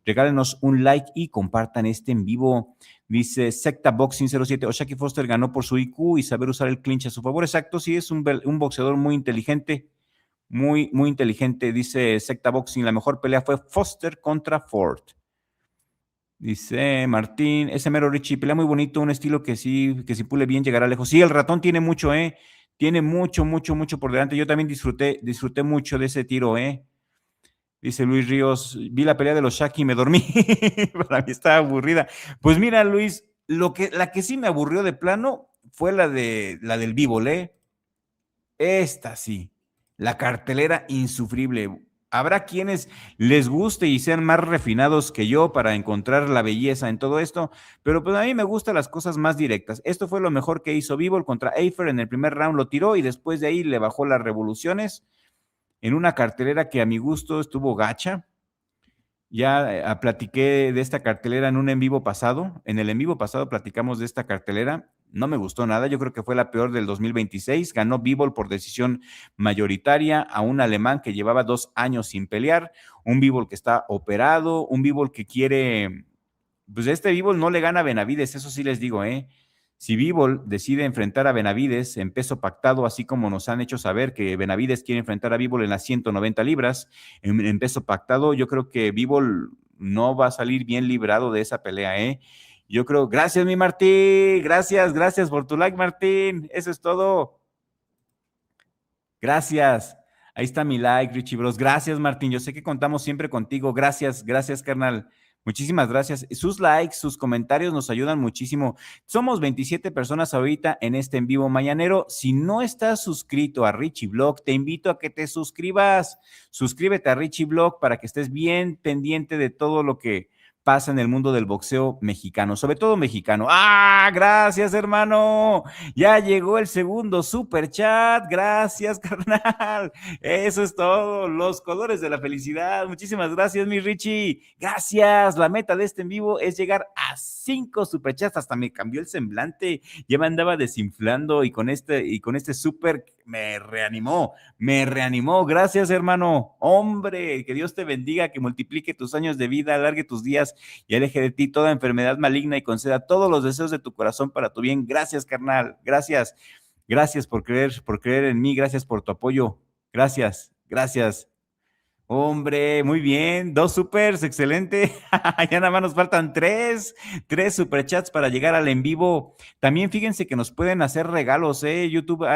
Regálenos un like y compartan este en vivo. Dice Secta Boxing 07, O'Shaquie Foster ganó por su IQ y saber usar el clinch a su favor. Exacto, sí, es un boxeador muy inteligente. Muy, muy inteligente, dice Secta Boxing. La mejor pelea fue Foster contra Ford. Dice Martín, ese mero Richie, pelea muy bonito, un estilo que si pule bien llegará lejos. Sí, el ratón tiene mucho, tiene mucho, mucho, mucho por delante. Yo también disfruté mucho de ese tiro, Dice Luis Ríos, vi la pelea de los Shaq y me dormí. Para mí estaba aburrida. Pues mira, Luis, la que sí me aburrió de plano fue la del Bivol, Esta sí. La cartelera insufrible. Habrá quienes les guste y sean más refinados que yo para encontrar la belleza en todo esto, pero pues a mí me gustan las cosas más directas. Esto fue lo mejor que hizo Bivol contra Afer. En el primer round lo tiró y después de ahí le bajó las revoluciones en una cartelera que a mi gusto estuvo gacha. Ya platiqué de esta cartelera en un en vivo pasado. En el en vivo pasado platicamos de esta cartelera. No me gustó nada. Yo creo que fue la peor del 2026. Ganó Bivol por decisión mayoritaria a un alemán que llevaba 2 años sin pelear. Un Bivol que está operado. Un Bivol que quiere. Pues este Bivol no le gana a Benavides. Eso sí les digo, ¿eh? Si Bivol decide enfrentar a Benavides en peso pactado, así como nos han hecho saber que Benavides quiere enfrentar a Bivol en las 190 libras, en peso pactado, yo creo que Bivol no va a salir bien librado de esa pelea, ¿eh? Yo creo, gracias mi Martín, gracias por tu like, Martín, eso es todo. Gracias. Ahí está mi like, Richie Bros. Gracias, Martín. Yo sé que contamos siempre contigo. Gracias, carnal. Muchísimas gracias. Sus likes, sus comentarios nos ayudan muchísimo. Somos 27 personas ahorita en este en vivo mañanero. Si no estás suscrito a Richie Blog, te invito a que te suscribas. Suscríbete a Richie Blog para que estés bien pendiente de todo lo que pasa en el mundo del boxeo mexicano, sobre todo mexicano. ¡Ah! Gracias, hermano. Ya llegó el segundo super chat. Gracias, carnal. Eso es todo. Los colores de la felicidad. Muchísimas gracias, mi Richie. Gracias. La meta de este en vivo es llegar a 5 super chats. Hasta me cambió el semblante. Ya me andaba desinflando y con este super me reanimó. Me reanimó. Gracias, hermano. Hombre, que Dios te bendiga, que multiplique tus años de vida, alargue tus días y aleje de ti toda enfermedad maligna y conceda todos los deseos de tu corazón para tu bien. Gracias, carnal. Gracias por creer en mí. Gracias por tu apoyo. Gracias. Hombre, muy bien. 2 supers, excelente. Ya nada más nos faltan 3 superchats para llegar al en vivo. También fíjense que nos pueden hacer regalos, ¿eh? YouTube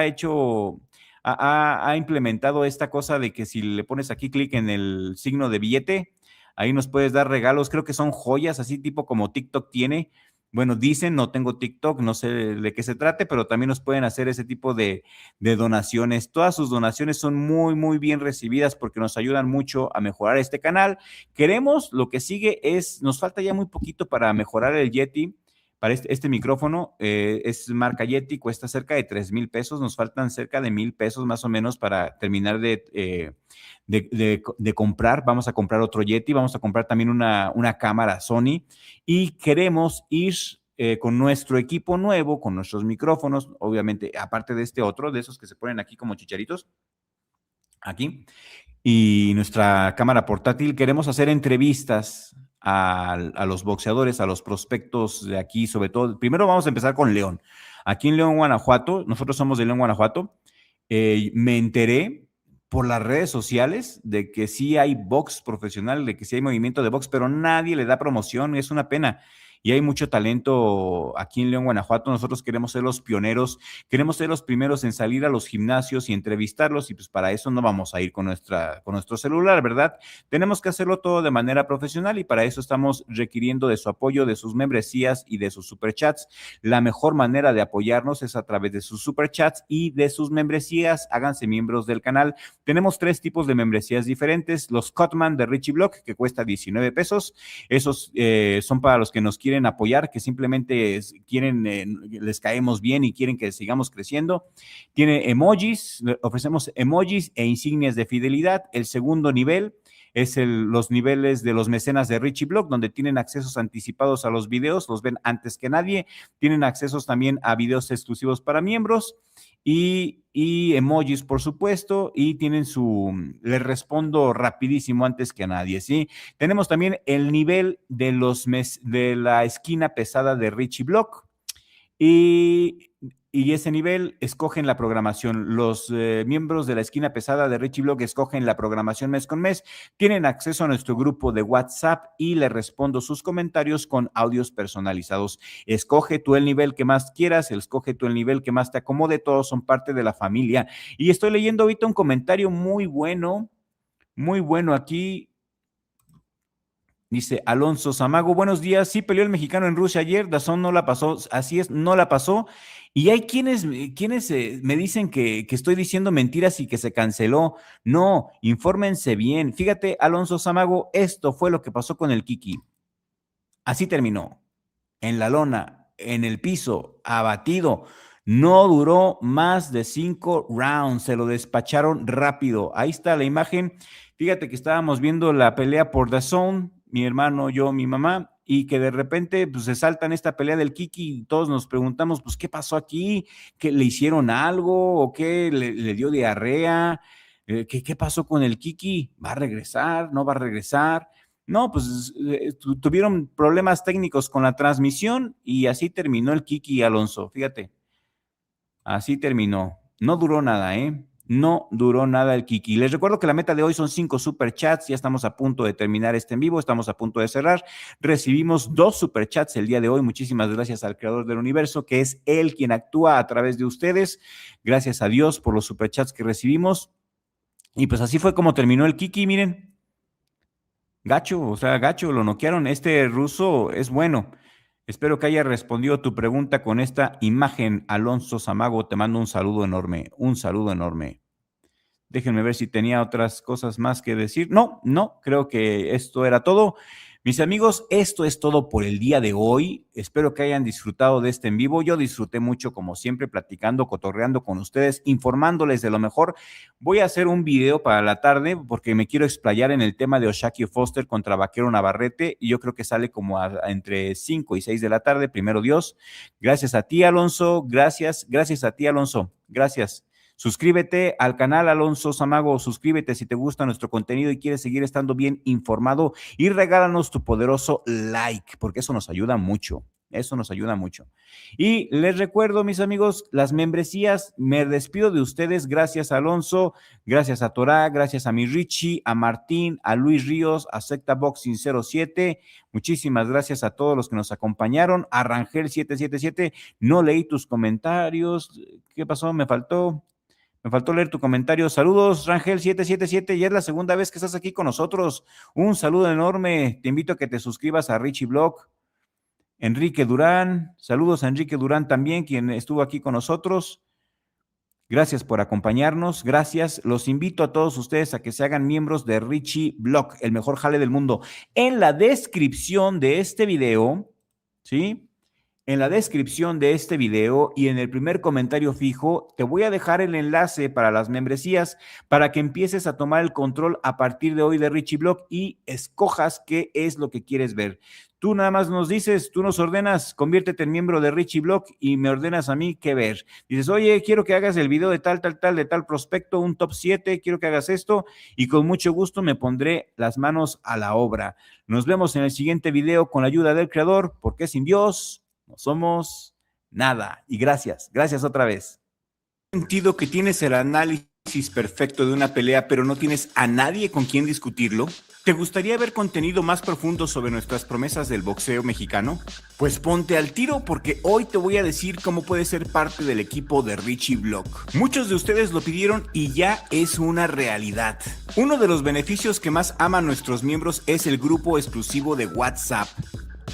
ha implementado esta cosa de que si le pones aquí clic en el signo de billete, ahí nos puedes dar regalos. Creo que son joyas, así tipo como TikTok tiene. Bueno, dicen, no tengo TikTok, no sé de qué se trate, pero también nos pueden hacer ese tipo de donaciones. Todas sus donaciones son muy bien recibidas porque nos ayudan mucho a mejorar este canal. Lo que sigue nos falta ya muy poquito para mejorar el Yeti. Para este micrófono es marca Yeti, cuesta cerca de 3,000 pesos. Nos faltan cerca de 1,000 pesos más o menos para terminar de comprar. Vamos a comprar otro Yeti, vamos a comprar también una cámara Sony y queremos ir con nuestro equipo nuevo, con nuestros micrófonos, obviamente, aparte de este otro, de esos que se ponen aquí como chicharitos, aquí, y nuestra cámara portátil. Queremos hacer entrevistas a los boxeadores, a los prospectos de aquí, sobre todo. Primero vamos a empezar con León. Aquí en León, Guanajuato, nosotros somos de León, Guanajuato. Me enteré por las redes sociales de que sí hay box profesional, de que sí hay movimiento de box, pero nadie le da promoción, es una pena. Y hay mucho talento aquí en León, Guanajuato. Nosotros queremos ser los pioneros, queremos ser los primeros en salir a los gimnasios y entrevistarlos, y pues para eso no vamos a ir con nuestro celular, ¿verdad? Tenemos que hacerlo todo de manera profesional y para eso estamos requiriendo de su apoyo, de sus membresías y de sus superchats. La mejor manera de apoyarnos es a través de sus superchats y de sus membresías. Háganse miembros del canal. Tenemos 3 tipos de membresías diferentes. Los Cutman de Richie Block, que cuesta 19 pesos. Esos son para los que nos quieren apoyar, que simplemente les caemos bien y quieren que sigamos creciendo. Tiene emojis, ofrecemos emojis e insignias de fidelidad. El segundo nivel es los niveles de los mecenas de Richie Blog, donde tienen accesos anticipados a los videos, los ven antes que nadie, tienen accesos también a videos exclusivos para miembros y emojis, por supuesto, y les respondo rapidísimo antes que a nadie, ¿sí? Tenemos también el nivel de la esquina pesada de Richie Block y ese nivel escogen la programación. Los miembros de la esquina pesada de Richie Blog escogen la programación mes con mes, tienen acceso a nuestro grupo de WhatsApp y les respondo sus comentarios con audios personalizados. Escoge tú el nivel que más quieras, escoge tú el nivel que más te acomode, todos son parte de la familia. Y estoy leyendo ahorita un comentario muy bueno aquí. Dice Alonso Zamago, buenos días. Sí peleó el mexicano en Rusia ayer, DAZN no la pasó, así es, no la pasó. Y hay quienes me dicen que estoy diciendo mentiras y que se canceló. No, infórmense bien. Fíjate, Alonso Zamago, esto fue lo que pasó con el Kiki. Así terminó, en la lona, en el piso, abatido. No duró más de 5 rounds, se lo despacharon rápido. Ahí está la imagen. Fíjate que estábamos viendo la pelea por DAZN, mi hermano, yo, mi mamá, y que de repente pues, se saltan esta pelea del Kiki y todos nos preguntamos, pues, ¿qué pasó aquí? ¿Que le hicieron algo? ¿O qué? ¿Le dio diarrea? ¿Qué pasó con el Kiki? ¿Va a regresar? ¿No va a regresar? No, pues tuvieron problemas técnicos con la transmisión y así terminó el Kiki Alonso. Fíjate, así terminó. No duró nada, ¿eh? No duró nada el Kiki. Les recuerdo que la meta de hoy son 5 superchats. Ya estamos a punto de terminar este en vivo. Estamos a punto de cerrar. Recibimos 2 superchats el día de hoy. Muchísimas gracias al creador del universo, que es él quien actúa a través de ustedes. Gracias a Dios por los superchats que recibimos. Y pues así fue como terminó el Kiki, miren. Gacho, o sea, gacho, lo noquearon. Este ruso es bueno. Espero que haya respondido tu pregunta con esta imagen. Alonso Zamago, te mando un saludo enorme, un saludo enorme. Déjenme ver si tenía otras cosas más que decir. No, creo que esto era todo. Mis amigos, esto es todo por el día de hoy. Espero que hayan disfrutado de este en vivo. Yo disfruté mucho, como siempre, platicando, cotorreando con ustedes, informándoles de lo mejor. Voy a hacer un video para la tarde porque me quiero explayar en el tema de O'Shaquie Foster contra Vaquero Navarrete y yo creo que sale como entre 5 y 6 de la tarde, primero Dios. Gracias a ti, Alonso. Gracias a ti, Alonso. Gracias. Suscríbete al canal Alonso Zamago, suscríbete si te gusta nuestro contenido y quieres seguir estando bien informado y regálanos tu poderoso like, porque eso nos ayuda mucho. Eso nos ayuda mucho. Y les recuerdo, mis amigos, las membresías, me despido de ustedes. Gracias a Alonso, gracias a Torá, gracias a mi Richie, a Martín, a Luis Ríos, a Secta Boxing 07. Muchísimas gracias a todos los que nos acompañaron. A Rangel 777, no leí tus comentarios. ¿Qué pasó? Me faltó leer tu comentario. Saludos, Rangel 777. Ya es la segunda vez que estás aquí con nosotros. Un saludo enorme. Te invito a que te suscribas a Richie Blog. Enrique Durán. Saludos a Enrique Durán también, quien estuvo aquí con nosotros. Gracias por acompañarnos. Gracias. Los invito a todos ustedes a que se hagan miembros de Richie Blog, el mejor jale del mundo. En la descripción de este video, ¿sí? En la descripción de este video y en el primer comentario fijo, te voy a dejar el enlace para las membresías para que empieces a tomar el control a partir de hoy de Richie Blog y escojas qué es lo que quieres ver. Tú nada más nos dices, tú nos ordenas, conviértete en miembro de Richie Blog y me ordenas a mí qué ver. Dices, oye, quiero que hagas el video de tal, de tal prospecto, un top 7, quiero que hagas esto y con mucho gusto me pondré las manos a la obra. Nos vemos en el siguiente video con la ayuda del creador, porque sin Dios no somos nada. Y gracias otra vez. ¿Sentido que tienes el análisis perfecto de una pelea, pero no tienes a nadie con quien discutirlo? ¿Te gustaría ver contenido más profundo sobre nuestras promesas del boxeo mexicano? Pues ponte al tiro porque hoy te voy a decir cómo puedes ser parte del equipo de Richie Blog. Muchos de ustedes lo pidieron y ya es una realidad. Uno de los beneficios que más aman nuestros miembros es el grupo exclusivo de WhatsApp.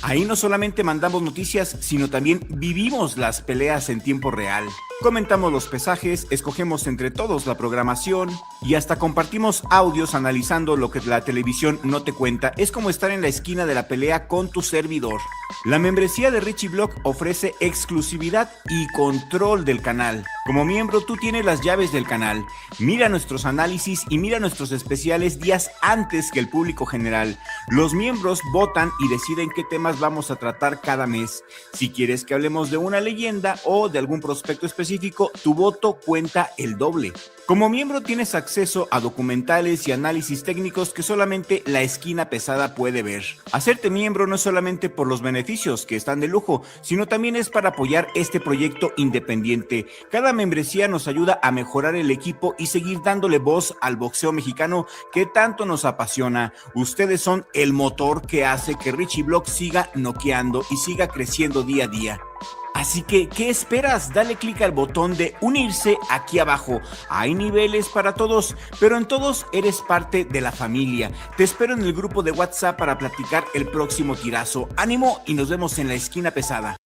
Ahí no solamente mandamos noticias, sino también vivimos las peleas en tiempo real. Comentamos los pesajes, escogemos entre todos la programación y hasta compartimos audios analizando lo que la televisión no te cuenta. Es como estar en la esquina de la pelea con tu servidor. La membresía de Richie Blog ofrece exclusividad y control del canal. Como miembro, tú tienes las llaves del canal. Mira nuestros análisis y mira nuestros especiales días antes que el público general. Los miembros votan y deciden qué temas vamos a tratar cada mes. Si quieres que hablemos de una leyenda o de algún prospecto específico, tu voto cuenta el doble. Como miembro tienes acceso a documentales y análisis técnicos que solamente la esquina pesada puede ver. Hacerte miembro no es solamente por los beneficios que están de lujo, sino también es para apoyar este proyecto independiente. Cada membresía nos ayuda a mejorar el equipo y seguir dándole voz al boxeo mexicano que tanto nos apasiona. Ustedes son el motor que hace que Richie Blog siga noqueando y siga creciendo día a día. Así que, ¿qué esperas? Dale clic al botón de unirse aquí abajo. Hay niveles para todos, pero en todos eres parte de la familia. Te espero en el grupo de WhatsApp para platicar el próximo tirazo. Ánimo y nos vemos en la esquina pesada.